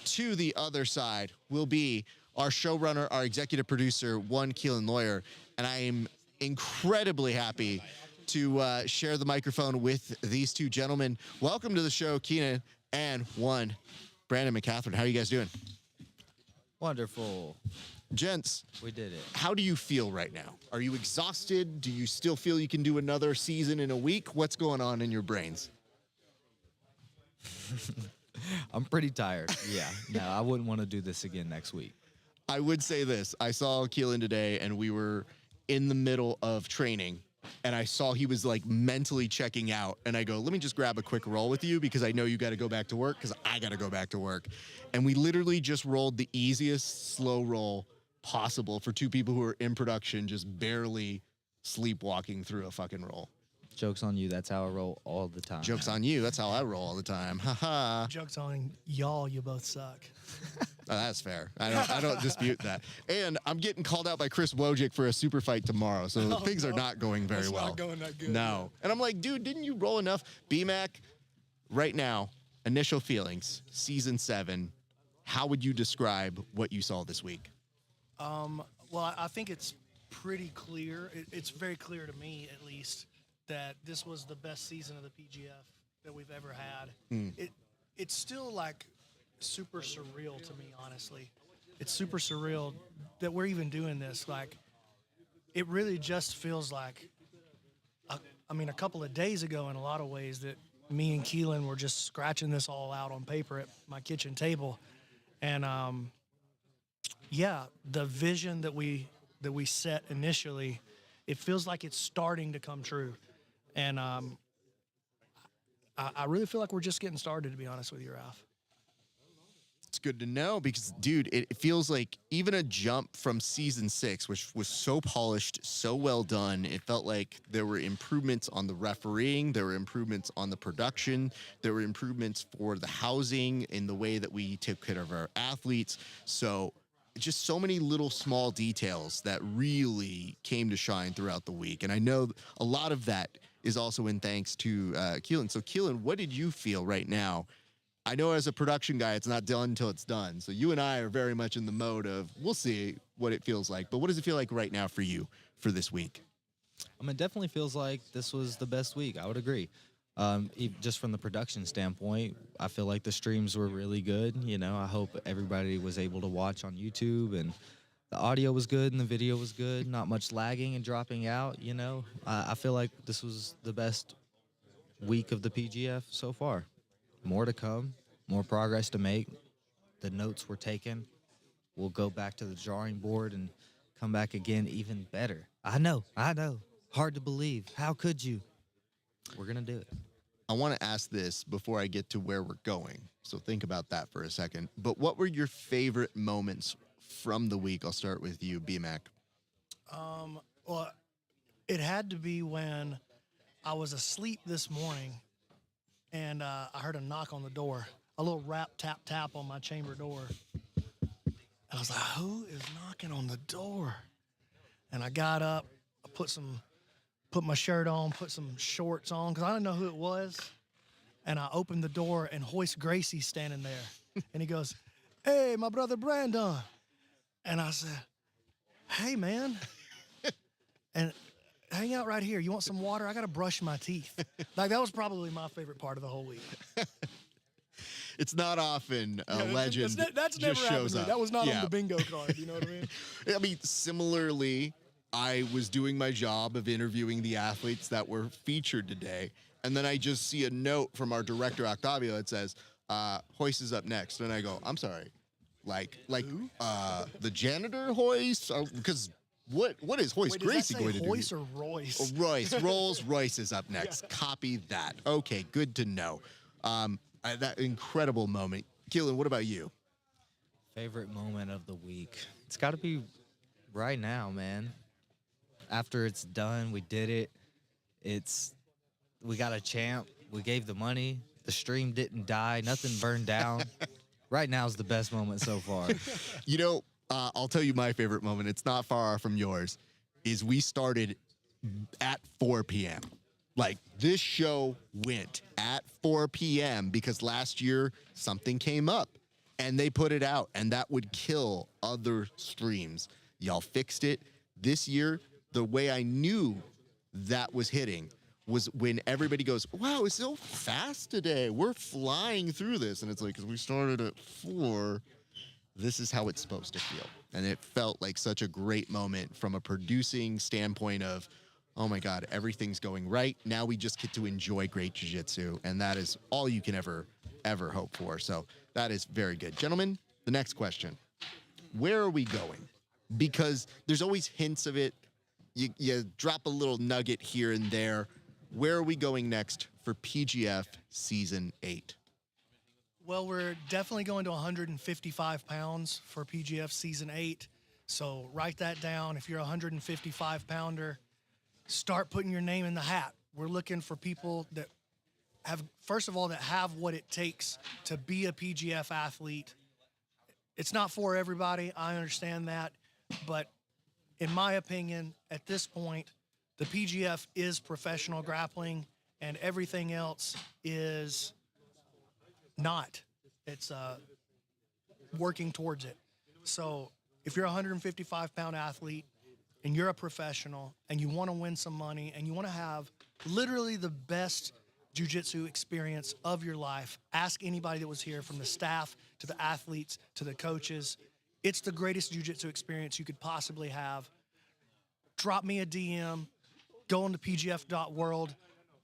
to the other side will be our showrunner, our executive producer, one Keelan Lawyer. And I am incredibly happy to share the microphone with these 2 gentlemen. Welcome to the show, Keenan and one, Brandon McCatherine. How are you guys doing? Wonderful. Gents, we did it. How do you feel right now? Are you exhausted? Do you still feel you can do another season in a week? What's going on in your brains? I'm pretty tired. Yeah. No, I wouldn't want to do this again next week. I would say this. I saw Keelan today, and we were in the middle of training, and I saw he was like mentally checking out. And I go, let me just grab a quick roll with you because I know you got to go back to work because I got to go back to work. And we literally just rolled the easiest slow roll possible for 2 people who are in production, just barely sleepwalking through a fucking roll. Joke's on you. That's how I roll all the time. Joke's on you. That's how I roll all the time. Ha ha. Joke's on y'all. You both suck. Oh, that's fair. I don't dispute that. And I'm getting called out by Chris Wojcik for a super fight tomorrow, so things are not going very well. Not going that good. No. And I'm like, dude, didn't you roll enough? BMAC, right now, initial feelings, season 7. How would you describe what you saw this week? Well, I think it's pretty clear. It's very clear to me, at least, that this was the best season of the PGF that we've ever had. It's still like super surreal to me, honestly. It's super surreal that we're even doing this. Like, it really just feels like, a couple of days ago in a lot of ways that me and Keelan were just scratching this all out on paper at my kitchen table. And, the vision that we set initially, it feels like it's starting to come true. And I really feel like we're just getting started, to be honest with you, Ralph. It's good to know because, dude, it feels like even a jump from season 6, which was so polished, so well done. It felt like there were improvements on the refereeing. There were improvements on the production. There were improvements for the housing in the way that we took care of our athletes. So just so many little small details that really came to shine throughout the week. And I know a lot of that is also in thanks to Keelan. So, Keelan, what did you feel right now? I know as a production guy, it's not done until it's done. So you and I are very much in the mode of, we'll see what it feels like. But what does it feel like right now for you for this week? It definitely feels like this was the best week. I would agree. Just from the production standpoint, I feel like the streams were really good. I hope everybody was able to watch on YouTube, and the audio was good and the video was good. Not much lagging and dropping out. I feel like this was the best week of the PGF so far. More to come, more progress to make. The notes were taken. we'll go back to the drawing board and come back again even better. I know. Hard to believe. How could you? We're going to do it. I want to ask this before I get to where we're going. So think about that for a second. But what were your favorite moments from the week? I'll start with you, BMAC. Well, it had to be when I was asleep this morning and I heard a knock on the door, a little rap, tap, tap on my chamber door. And I was like, who is knocking on the door? And I got up, I put my shirt on, put some shorts on, because I didn't know who it was. And I opened the door, and Hoist Gracie's standing there. And he goes, hey, my brother Brandon. And I said, hey, man. And hang out right here. You want some water? I got to brush my teeth. Like, that was probably my favorite part of the whole week. It's not often a legend that's just never shows happened to me. up. That was not on the bingo card, you know what I mean? I mean, similarly, I was doing my job of interviewing the athletes that were featured today, and then I just see a note from our director, Octavio, that says, Hoist is up next. And I go, I'm sorry, like the janitor Hoist? Because what is Hoist Gracie going to do? Hoist or Royce? Oh, Royce. Rolls-Royce is up next. Yeah. Copy that. Okay, good to know. That incredible moment. Keelan, what about you? Favorite moment of the week? It's got to be right now, man. After it's done, we did it. We got a champ. We gave the money. The stream didn't die. Nothing burned down. Right now is the best moment so far. You know, I'll tell you my favorite moment. It's not far from yours. Is we started at 4 p.m. Like, this show went at 4 p.m. because last year something came up and they put it out, and that would kill other streams. Y'all fixed it. This year, the way I knew that was hitting was when everybody goes, wow, it's so fast today. We're flying through this. And it's like, 'cause we started at 4, this is how it's supposed to feel. And it felt like such a great moment from a producing standpoint of, oh my God, everything's going right. Now we just get to enjoy great jiu-jitsu. And that is all you can ever hope for. So that is very good. Gentlemen, the next question. Where are we going? Because there's always hints of it. You drop a little nugget here and there. Where are we going next for PGF Season 8? Well, we're definitely going to 155 pounds for PGF Season 8. So write that down. If you're a 155-pounder, start putting your name in the hat. We're looking for people that have, first of all, that have what it takes to be a PGF athlete. It's not for everybody. I understand that. But in my opinion, at this point, the PGF is professional grappling, and everything else is not. It's working towards it. So if you're a 155-pound athlete and you're a professional and you want to win some money and you want to have literally the best jiu-jitsu experience of your life, ask anybody that was here, from the staff to the athletes to the coaches. It's the greatest jiu-jitsu experience you could possibly have. Drop me a DM, go on to pgf.world,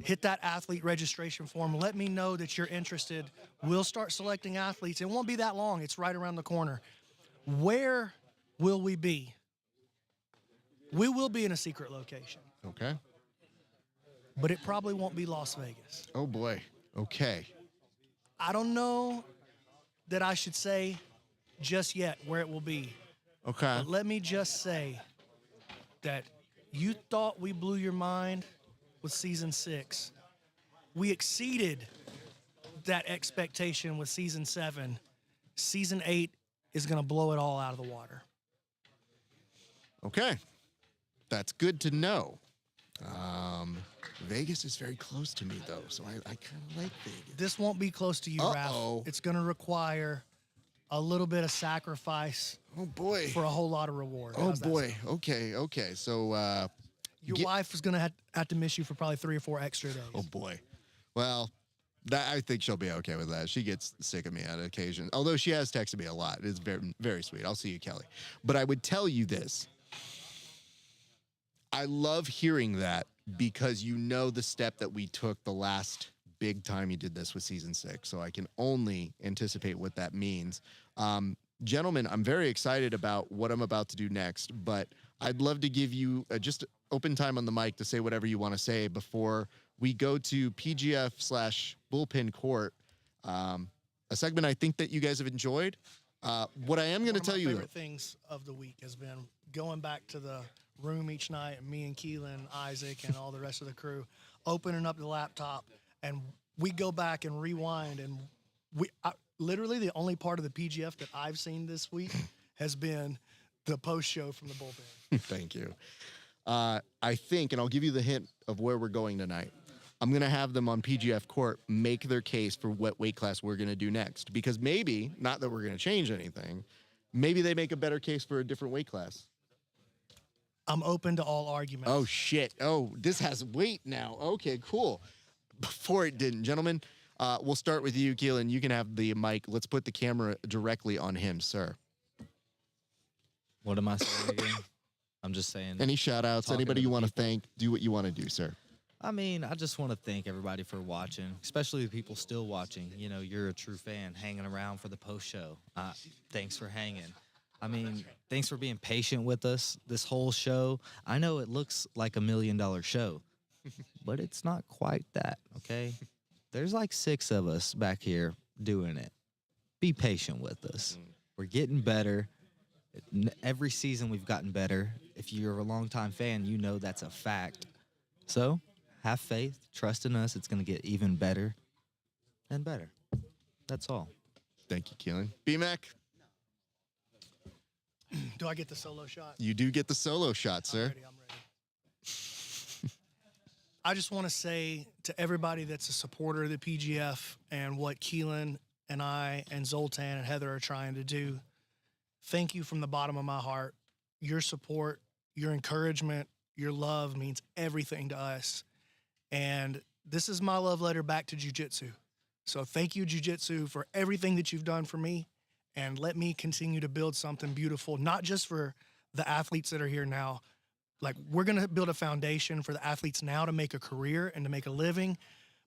hit that athlete registration form. Let me know that you're interested. We'll start selecting athletes. It won't be that long. It's right around the corner. Where will we be? We will be in a secret location. Okay. But it probably won't be Las Vegas. Oh, boy. Okay. I don't know that I should say just yet where it will be. Okay. But let me just say that you thought we blew your mind with Season 6. We exceeded that expectation with Season 7. Season 8 is going to blow it all out of the water. Okay. That's good to know. Vegas is very close to me, though, so I kind of like Vegas. This won't be close to you, Raph. It's going to require a little bit of sacrifice. Oh, boy. For a whole lot of reward. Oh, boy. Okay. So, your wife is going to have to miss you for probably 3 or 4 extra days. Oh, boy. Well, I think she'll be okay with that. She gets sick of me on occasion, although she has texted me a lot. It's very, very sweet. I'll see you, Kelly. But I would tell you this. I love hearing that because you know the step that we took the last big time you did this with Season 6. So I can only anticipate what that means. Gentlemen, I'm very excited about what I'm about to do next, but I'd love to give you just open time on the mic to say whatever you want to say before we go to PGF/bullpen court, a segment I think that you guys have enjoyed. What I am going to tell you, favorite things of the week has been going back to the room each night, and me and Keelan, Isaac, and all the rest of the crew opening up the laptop, and we go back and rewind, and literally the only part of the PGF that I've seen this week has been the post show from the bullpen. Thank you. I think, and I'll give you the hint of where we're going tonight. I'm going to have them on PGF court make their case for what weight class we're going to do next. Because maybe, not that we're going to change anything, maybe they make a better case for a different weight class. I'm open to all arguments. Oh, shit. Oh, this has weight now. Okay, cool. Before it didn't. Gentlemen, we'll start with you, Keelan. You can have the mic. Let's put the camera directly on him, sir. What am I saying again? I'm just saying. Any shout-outs? Anybody you want to thank? Do what you want to do, sir. I mean, I just want to thank everybody for watching, especially the people still watching. You know, you're a true fan, hanging around for the post show. Thanks for hanging. I mean, thanks for being patient with us this whole show. I know it looks like $1 million show, but it's not quite that, okay? There's like 6 of us back here doing it. Be patient with us. We're getting better. Every season we've gotten better. If you're a longtime fan, you know that's a fact. So have faith, trust in us. It's going to get even better and better. That's all. Thank you, Keelan. B-Mac? Do I get the solo shot? You do get the solo shot, sir. I'm ready. I just want to say to everybody that's a supporter of the PGF and what Keelan and I and Zoltan and Heather are trying to do, thank you from the bottom of my heart. Your support, your encouragement, your love means everything to us. And this is my love letter back to jiu-jitsu. So thank you, jiu-jitsu, for everything that you've done for me. And let me continue to build something beautiful, not just for the athletes that are here now. Like, we're going to build a foundation for the athletes now to make a career and to make a living,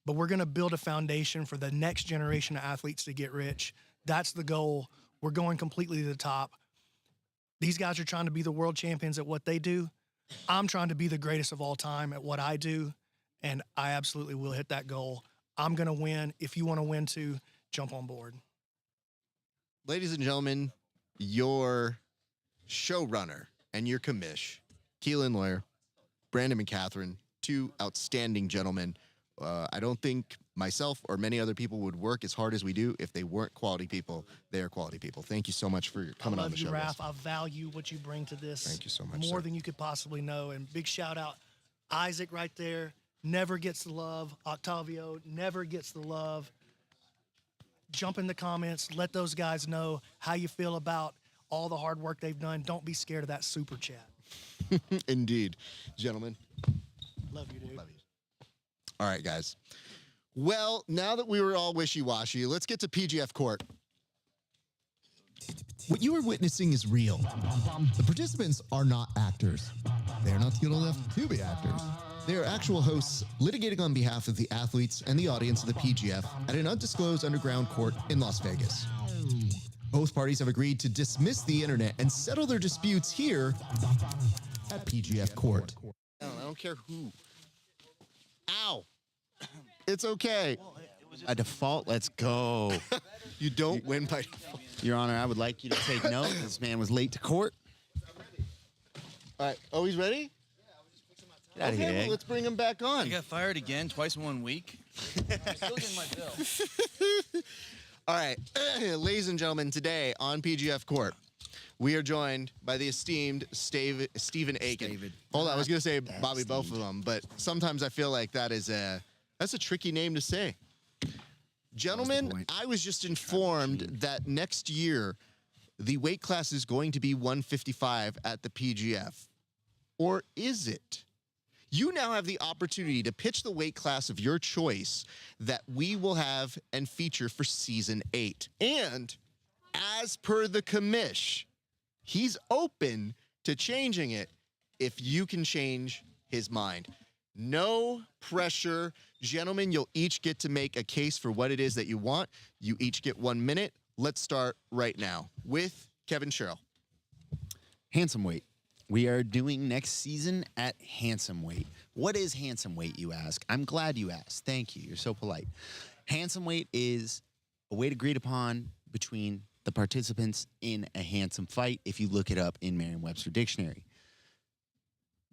but we're going to build a foundation for the next generation of athletes to get rich. That's the goal. We're going completely to the top. These guys are trying to be the world champions at what they do. I'm trying to be the greatest of all time at what I do, and I absolutely will hit that goal. I'm going to win. If you want to win too, jump on board. Ladies and gentlemen, your showrunner and your commish, Keelan Lawyer, Brandon McCatherine, 2 outstanding gentlemen. I don't think myself or many other people would work as hard as we do if they weren't quality people. They are quality people. Thank you so much for coming on the show. I love you, Raph. I value what you bring to this. Thank you so much, more sir. than you could possibly know. And big shout out, Isaac right there, never gets the love. Octavio never gets the love. Jump in the comments. Let those guys know how you feel about all the hard work they've done. Don't be scared of that super chat. Indeed. Gentlemen. Love you, dude. Love you. All right, guys. Well, now that we were all wishy-washy, let's get to PGF court. What you are witnessing is real. The participants are not actors. They are not skilled enough to be actors. They are actual hosts litigating on behalf of the athletes and the audience of the PGF at an undisclosed underground court in Las Vegas. Both parties have agreed to dismiss the internet and settle their disputes here at PGF court. I don't care who. Ow. It's okay. A default, let's go. You don't win by default. Your Honor, I would like you to take note. This man was late to court. All right. Oh, he's ready? Get out of here, well, Egg. let's bring him back on. I got fired again, twice in 1 week. I'm still getting my bill. All right. Ladies and gentlemen, today on PGF Court, we are joined by the esteemed Stephen Aken. Hold on, I was going to say Bobby both of them, but sometimes I feel like that's a tricky name to say. Gentlemen, I was just informed that next year, the weight class is going to be 155 at the PGF. Or is it? You now have the opportunity to pitch the weight class of your choice that we will have and feature for Season 8. And as per the commish, he's open to changing it if you can change his mind. No pressure. Gentlemen, you'll each get to make a case for what it is that you want. You each get 1 minute. let's start right now with Kevin Sherrill. Handsome weight. We are doing next season at handsome weight. What is handsome weight, you ask? I'm glad you asked. Thank you. You're so polite. Handsome weight is a weight agreed upon between the participants in a handsome fight, if you look it up in Merriam-Webster Dictionary.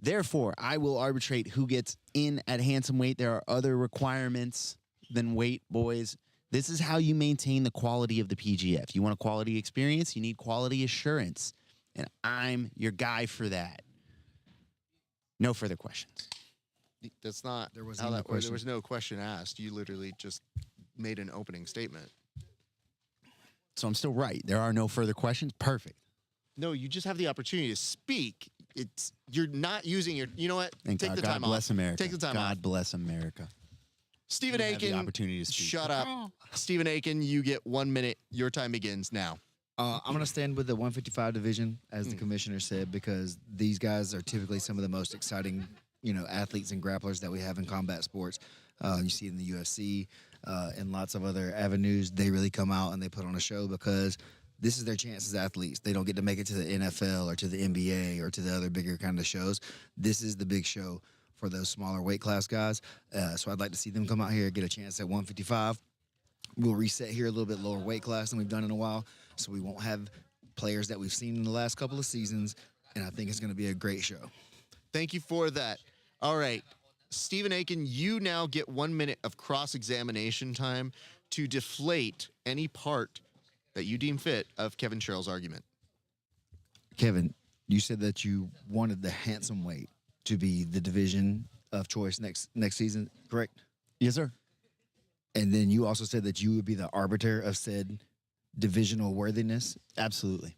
Therefore, I will arbitrate who gets in at handsome weight. There are other requirements than weight, boys. This is how you maintain the quality of the PGF. You want a quality experience, you need quality assurance. And I'm your guy for that. No further questions. That's not there was how no that question. There was no question asked. You literally just made an opening statement. So I'm still right. There are no further questions. Perfect. No, you just have the opportunity to speak. You're not using your. You know what? Thank Take God. the time God bless off. America. Take the time off. God bless America. Stephen You have the Aken, opportunity to speak. shut up. Stephen Aken, you get 1 minute. Your time begins now. I'm going to stand with the 155 division, as the commissioner said, because these guys are typically some of the most exciting, athletes and grapplers that we have in combat sports. You see it in the UFC and lots of other avenues. They really come out and they put on a show because this is their chance as athletes. They don't get to make it to the NFL or to the NBA or to the other bigger kind of shows. This is the big show for those smaller weight class guys. So I'd like to see them come out here and get a chance at 155. We'll reset here a little bit lower weight class than we've done in a while, so we won't have players that we've seen in the last couple of seasons, and I think it's going to be a great show. Thank you for that. All right, Stephen Aken, you now get 1 minute of cross-examination time to deflate any part that you deem fit of Kevin Sherrill's argument. Kevin, you said that you wanted the handsome weight to be the division of choice next season, correct? Yes, sir. And then you also said that you would be the arbiter of said divisional worthiness? Absolutely.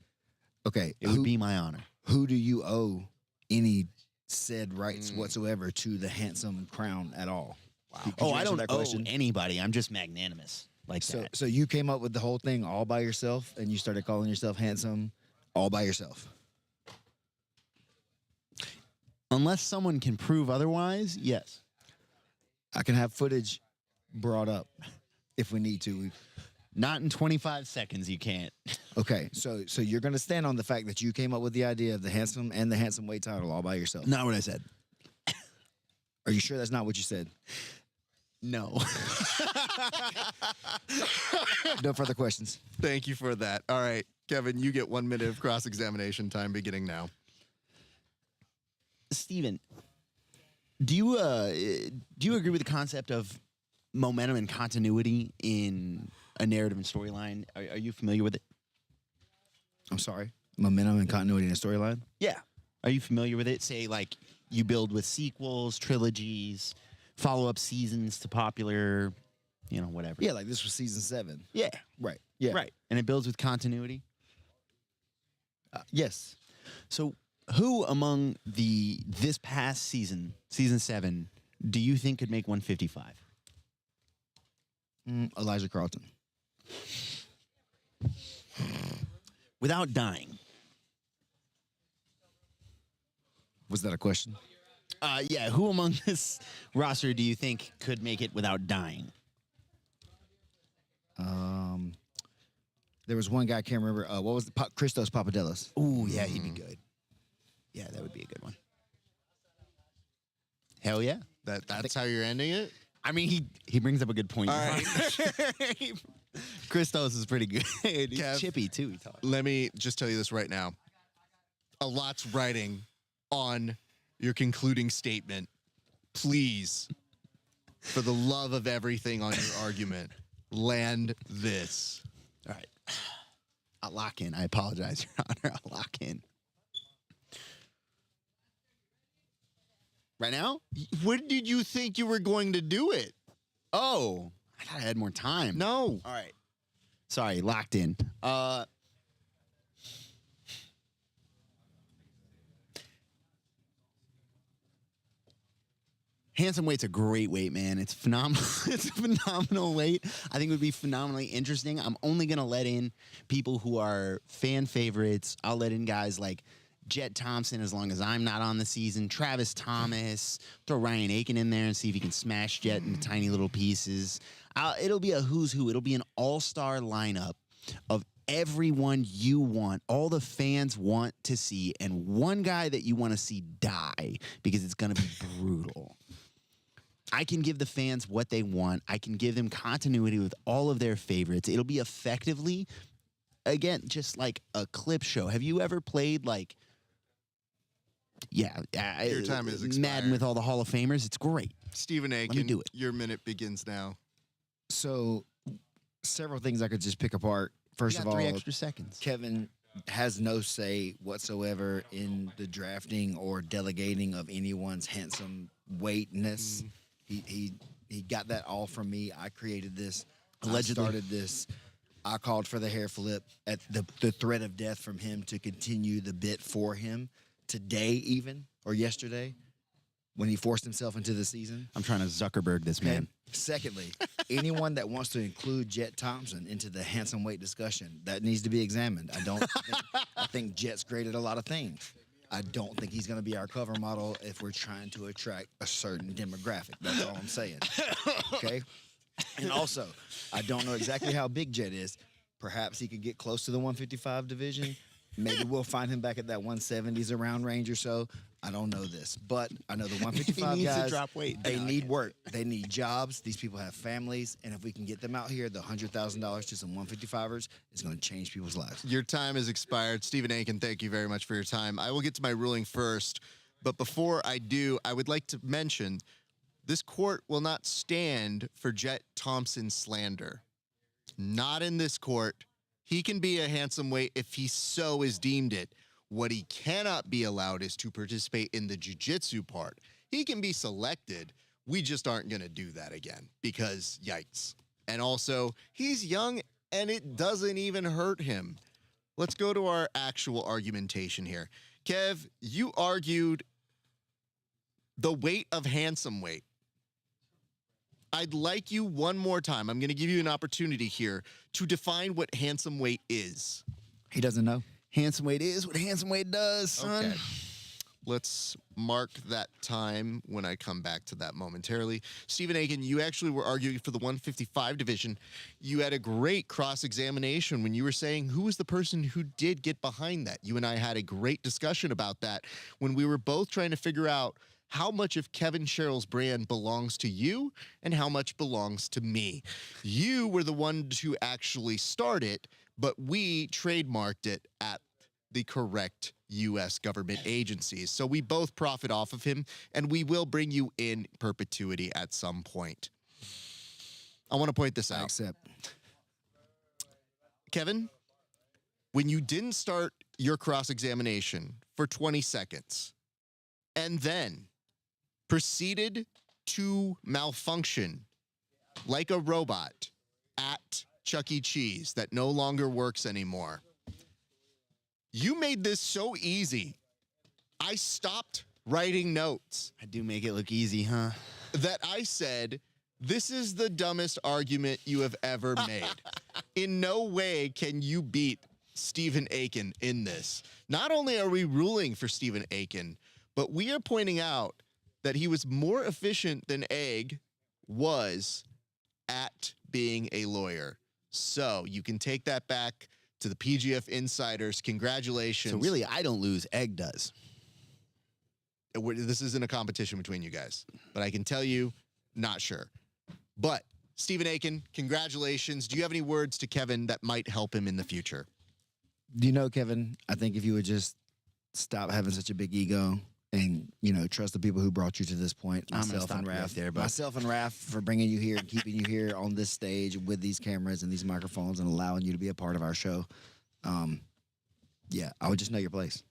Okay. It would be my honor. Who do you owe any said rights whatsoever to the handsome crown at all? Wow. I don't owe anybody. I'm just magnanimous like that. So you came up with the whole thing all by yourself, and you started calling yourself handsome all by yourself? Unless someone can prove otherwise, yes. I can have footage brought up if we need to. Not in 25 seconds, you can't. Okay, so you're going to stand on the fact that you came up with the idea of the handsome and the handsome weight title all by yourself? Not what I said. Are you sure that's not what you said? No. No further questions. Thank you for that. All right, Kevin, you get 1 minute of cross-examination time beginning now. Steven, do you agree with the concept of momentum and continuity in a narrative and storyline? Are you familiar with it? I'm sorry? Momentum and continuity in a storyline? Yeah. Are you familiar with it? Say, like, you build with sequels, trilogies, follow-up seasons to popular, whatever. Yeah, like this was season 7. Yeah. Right. Yeah. Right. And it builds with continuity? Yes. So who among this past season, season 7, do you think could make 155? Elijah Carlton. Without dying. Was that a question? Yeah. Who among this roster do you think could make it without dying? There was one guy, I can't remember. What was Christos Papadopoulos? Ooh, yeah, he'd be good. Yeah, that would be a good one. Hell yeah. That's how you're ending it? I mean, he brings up a good point. All right. Christos is pretty good. He's Kev, chippy, too. He talks. Let me just tell you this right now. A lot's riding on your concluding statement. Please, for the love of everything on your argument, land this. All right. I'll lock in. I apologize, Your Honor. I'll lock in. Right now? When did you think you were going to do it? Oh, I thought I had more time. No. All right. Sorry, locked in. Handsome weight's a great weight, man. It's phenomenal. It's a phenomenal weight. I think it would be phenomenally interesting. I'm only going to let in people who are fan favorites. I'll let in guys like Jet Thompson as long as I'm not on the season. Travis Thomas. Throw Ryan Aken in there and see if he can smash Jet into tiny little pieces. It'll be a who's who. It'll be an all-star lineup of everyone you want, all the fans want to see, and one guy that you want to see die because it's going to be brutal. I can give the fans what they want. I can give them continuity with all of their favorites. It'll be effectively, again, just like a clip show. Have you ever played like, your time is expired. Madden with all the Hall of Famers? It's great. Stephen Aken, Let me do it. your minute begins now. So, several things I could just pick apart. First of all, 3 extra seconds. Kevin has no say whatsoever in the drafting or delegating of anyone's handsome weightness. He got that all from me. I created this. Allegedly. I started this. I called for the hair flip at the threat of death from him to continue the bit for him today, even or yesterday, when he forced himself into the season. I'm trying to Zuckerberg this man. And secondly, anyone that wants to include Jet Thompson into the handsome weight discussion, that needs to be examined. I think Jet's great at a lot of things. I don't think he's going to be our cover model if we're trying to attract a certain demographic. That's all I'm saying. Okay? And also, I don't know exactly how big Jet is. Perhaps he could get close to the 155 division. Maybe we'll find him back at that 170s around range or so. I don't know this, but I know the 155 He needs guys, to drop weight. they need work. They need jobs. These people have families, and if we can get them out here, the $100,000 to some 155ers is going to change people's lives. Your time has expired. Stephen Aken, thank you very much for your time. I will get to my ruling first, but before I do, I would like to mention this court will not stand for Jet Thompson slander. Not in this court. He can be a handsome weight if he so is deemed it. What he cannot be allowed is to participate in the jiu-jitsu part. He can be selected. We just aren't going to do that again because yikes. And also, he's young and it doesn't even hurt him. Let's go to our actual argumentation here. Kev, you argued the weight of handsome weight. I'd like you one more time. I'm going to give you an opportunity here to define what handsome weight is. He doesn't know. Handsome weight is what handsome weight does, son. Okay. Let's mark that time when I come back to that momentarily. Stephen Aken, you actually were arguing for the 155 division. You had a great cross-examination when you were saying who was the person who did get behind that. You and I had a great discussion about that when we were both trying to figure out how much of Kevin Sherrill's brand belongs to you and how much belongs to me. You were the one to actually start it, but we trademarked it at the correct U.S. government agencies. So we both profit off of him, and we will bring you in perpetuity at some point. I want to point this out. I accept. Kevin, when you didn't start your cross-examination for 20 seconds and then proceeded to malfunction like a robot at Chuck E. Cheese that no longer works anymore, you made this so easy. I stopped writing notes. I do make it look easy, huh? That I said, this is the dumbest argument you have ever made. In no way can you beat Stephen Aken in this. Not only are we ruling for Stephen Aken, but we are pointing out that he was more efficient than Egg was at being a lawyer. So you can take that back to the PGF insiders. Congratulations. So really, I don't lose. Egg does. This isn't a competition between you guys, but I can tell you, not sure. But Stephen Aken, congratulations. Do you have any words to Kevin that might help him in the future? Do you know, Kevin, I think if you would just stop having such a big ego and, you know, trust the people who brought you to this point, myself and Raph for bringing you here and keeping you here on this stage with these cameras and these microphones and allowing you to be a part of our show. Yeah, I would just know your place.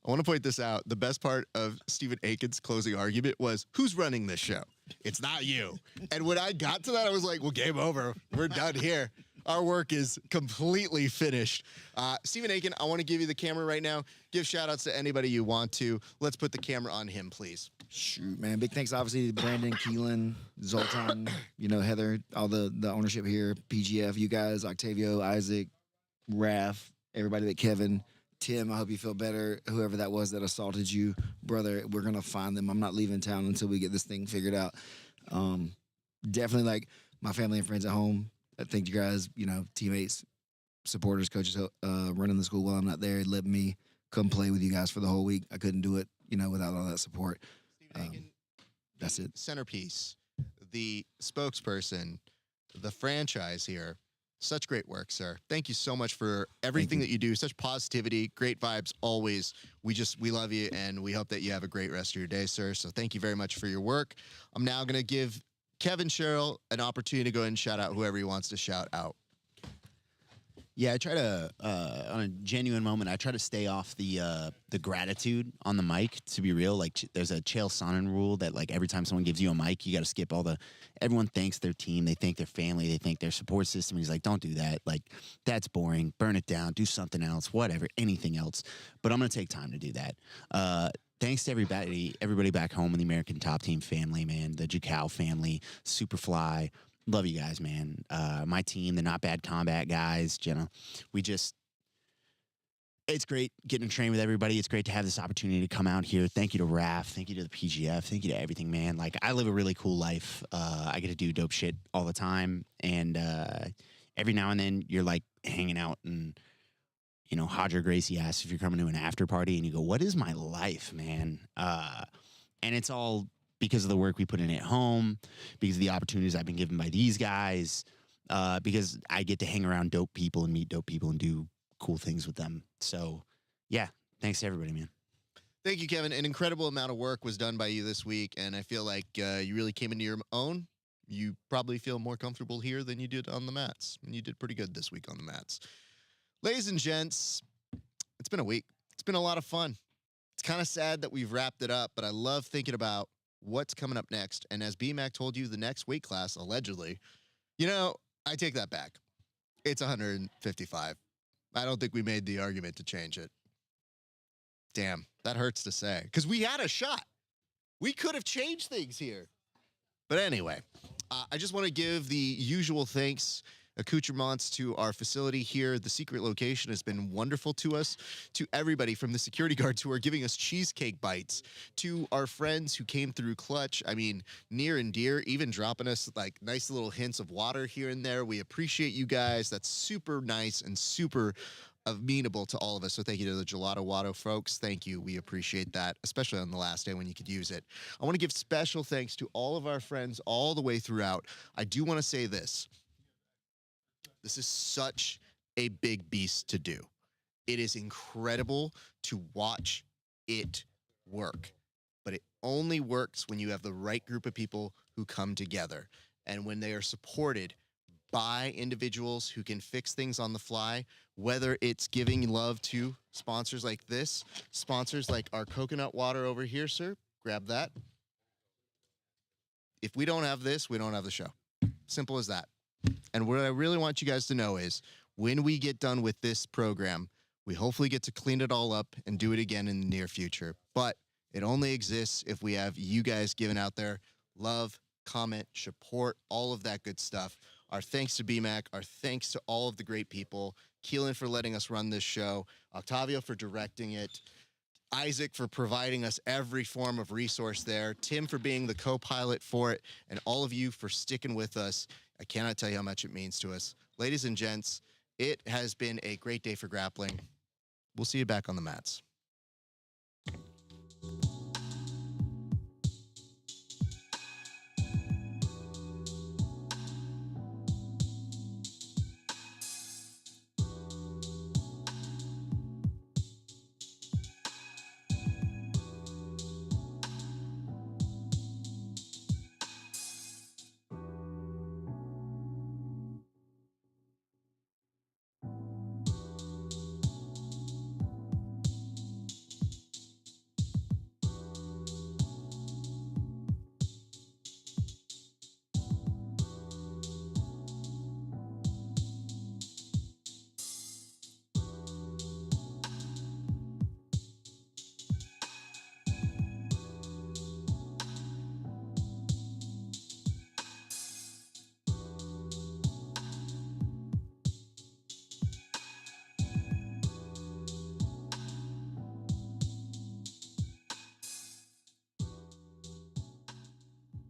I want to point this out. The best part of Stephen Aken's closing argument was, who's running this show? It's not you. And when I got to that, I was like, well, game over. We're done here. Our work is completely finished. Stephen Aken, I want to give you the camera right now. Give shout-outs to anybody you want to. Let's put the camera on him, please. Shoot, man. Big thanks, obviously, to Brandon, Keelan, Zoltan, you know, Heather, all the ownership here, PGF, you guys, Octavio, Isaac, Raph, everybody but Kevin. Tim, I hope you feel better. Whoever that was that assaulted you, brother, we're going to find them. I'm not leaving town until we get this thing figured out. Definitely, like, my family and friends at home, I thank you guys, teammates, supporters, coaches, running the school while I'm not there, letting me come play with you guys for the whole week. I couldn't do it, without all that support. That's it. Centerpiece, the spokesperson, the franchise here. Such great work, sir. Thank you so much for everything that you do. Such positivity, great vibes always. We love you, and we hope that you have a great rest of your day, sir. So thank you very much for your work. I'm now going to give Kevin Sherrill an opportunity to go ahead and shout out whoever he wants to shout out. Yeah, I try to, on a genuine moment, I try to stay off the gratitude on the mic, to be real. Like, there's a Chael Sonnen rule that, like, every time someone gives you a mic, you got to skip everyone thanks their team, they thank their family, they thank their support system. He's like, don't do that. Like, that's boring. Burn it down. Do something else, whatever, anything else. But I'm going to take time to do that. Thanks to everybody back home in the American Top Team family, man, the Jacal family, Superfly. Love you guys, man. My team, the Not Bad Combat guys, it's great getting to train with everybody. It's great to have this opportunity to come out here. Thank you to RAF. Thank you to the PGF. Thank you to everything, man. Like, I live a really cool life. I get to do dope shit all the time. And every now and then you're like hanging out and, Hodger Gracie asks if you're coming to an after party and you go, what is my life, man? And it's all because of the work we put in at home, because of the opportunities I've been given by these guys, because I get to hang around dope people and meet dope people and do cool things with them. So, yeah, thanks to everybody, man. Thank you, Kevin. An incredible amount of work was done by you this week, and I feel like you really came into your own. You probably feel more comfortable here than you did on the mats, and you did pretty good this week on the mats. Ladies and gents, it's been a week. It's been a lot of fun. It's kind of sad that we've wrapped it up, but I love thinking about what's coming up next. And as BMAC told you, the next weight class, allegedly, I take that back. It's 155. I don't think we made the argument to change it. Damn, that hurts to say. Because we had a shot. We could have changed things here. But anyway, I just want to give the usual thanks, accoutrements to our facility here. The secret location has been wonderful to us, to everybody from the security guards who are giving us cheesecake bites, to our friends who came through clutch. I mean, near and dear, even dropping us like nice little hints of water here and there. We appreciate you guys. That's super nice and super amenable to all of us. So thank you to the Gelato Watto folks. Thank you. We appreciate that, especially on the last day when you could use it. I want to give special thanks to all of our friends all the way throughout. I do want to say this. This is such a big beast to do. It is incredible to watch it work, but it only works when you have the right group of people who come together and when they are supported by individuals who can fix things on the fly, whether it's giving love to sponsors like this, sponsors like our coconut water over here, sir. Grab that. If we don't have this, we don't have the show. Simple as that. And what I really want you guys to know is when we get done with this program, we hopefully get to clean it all up and do it again in the near future. But it only exists if we have you guys giving out there love, comment, support, all of that good stuff. Our thanks to BMAC, our thanks to all of the great people, Keelan for letting us run this show, Octavio for directing it, Isaac for providing us every form of resource there, Tim for being the co-pilot for it, and all of you for sticking with us. I cannot tell you how much it means to us. Ladies and gents, it has been a great day for grappling. We'll see you back on the mats.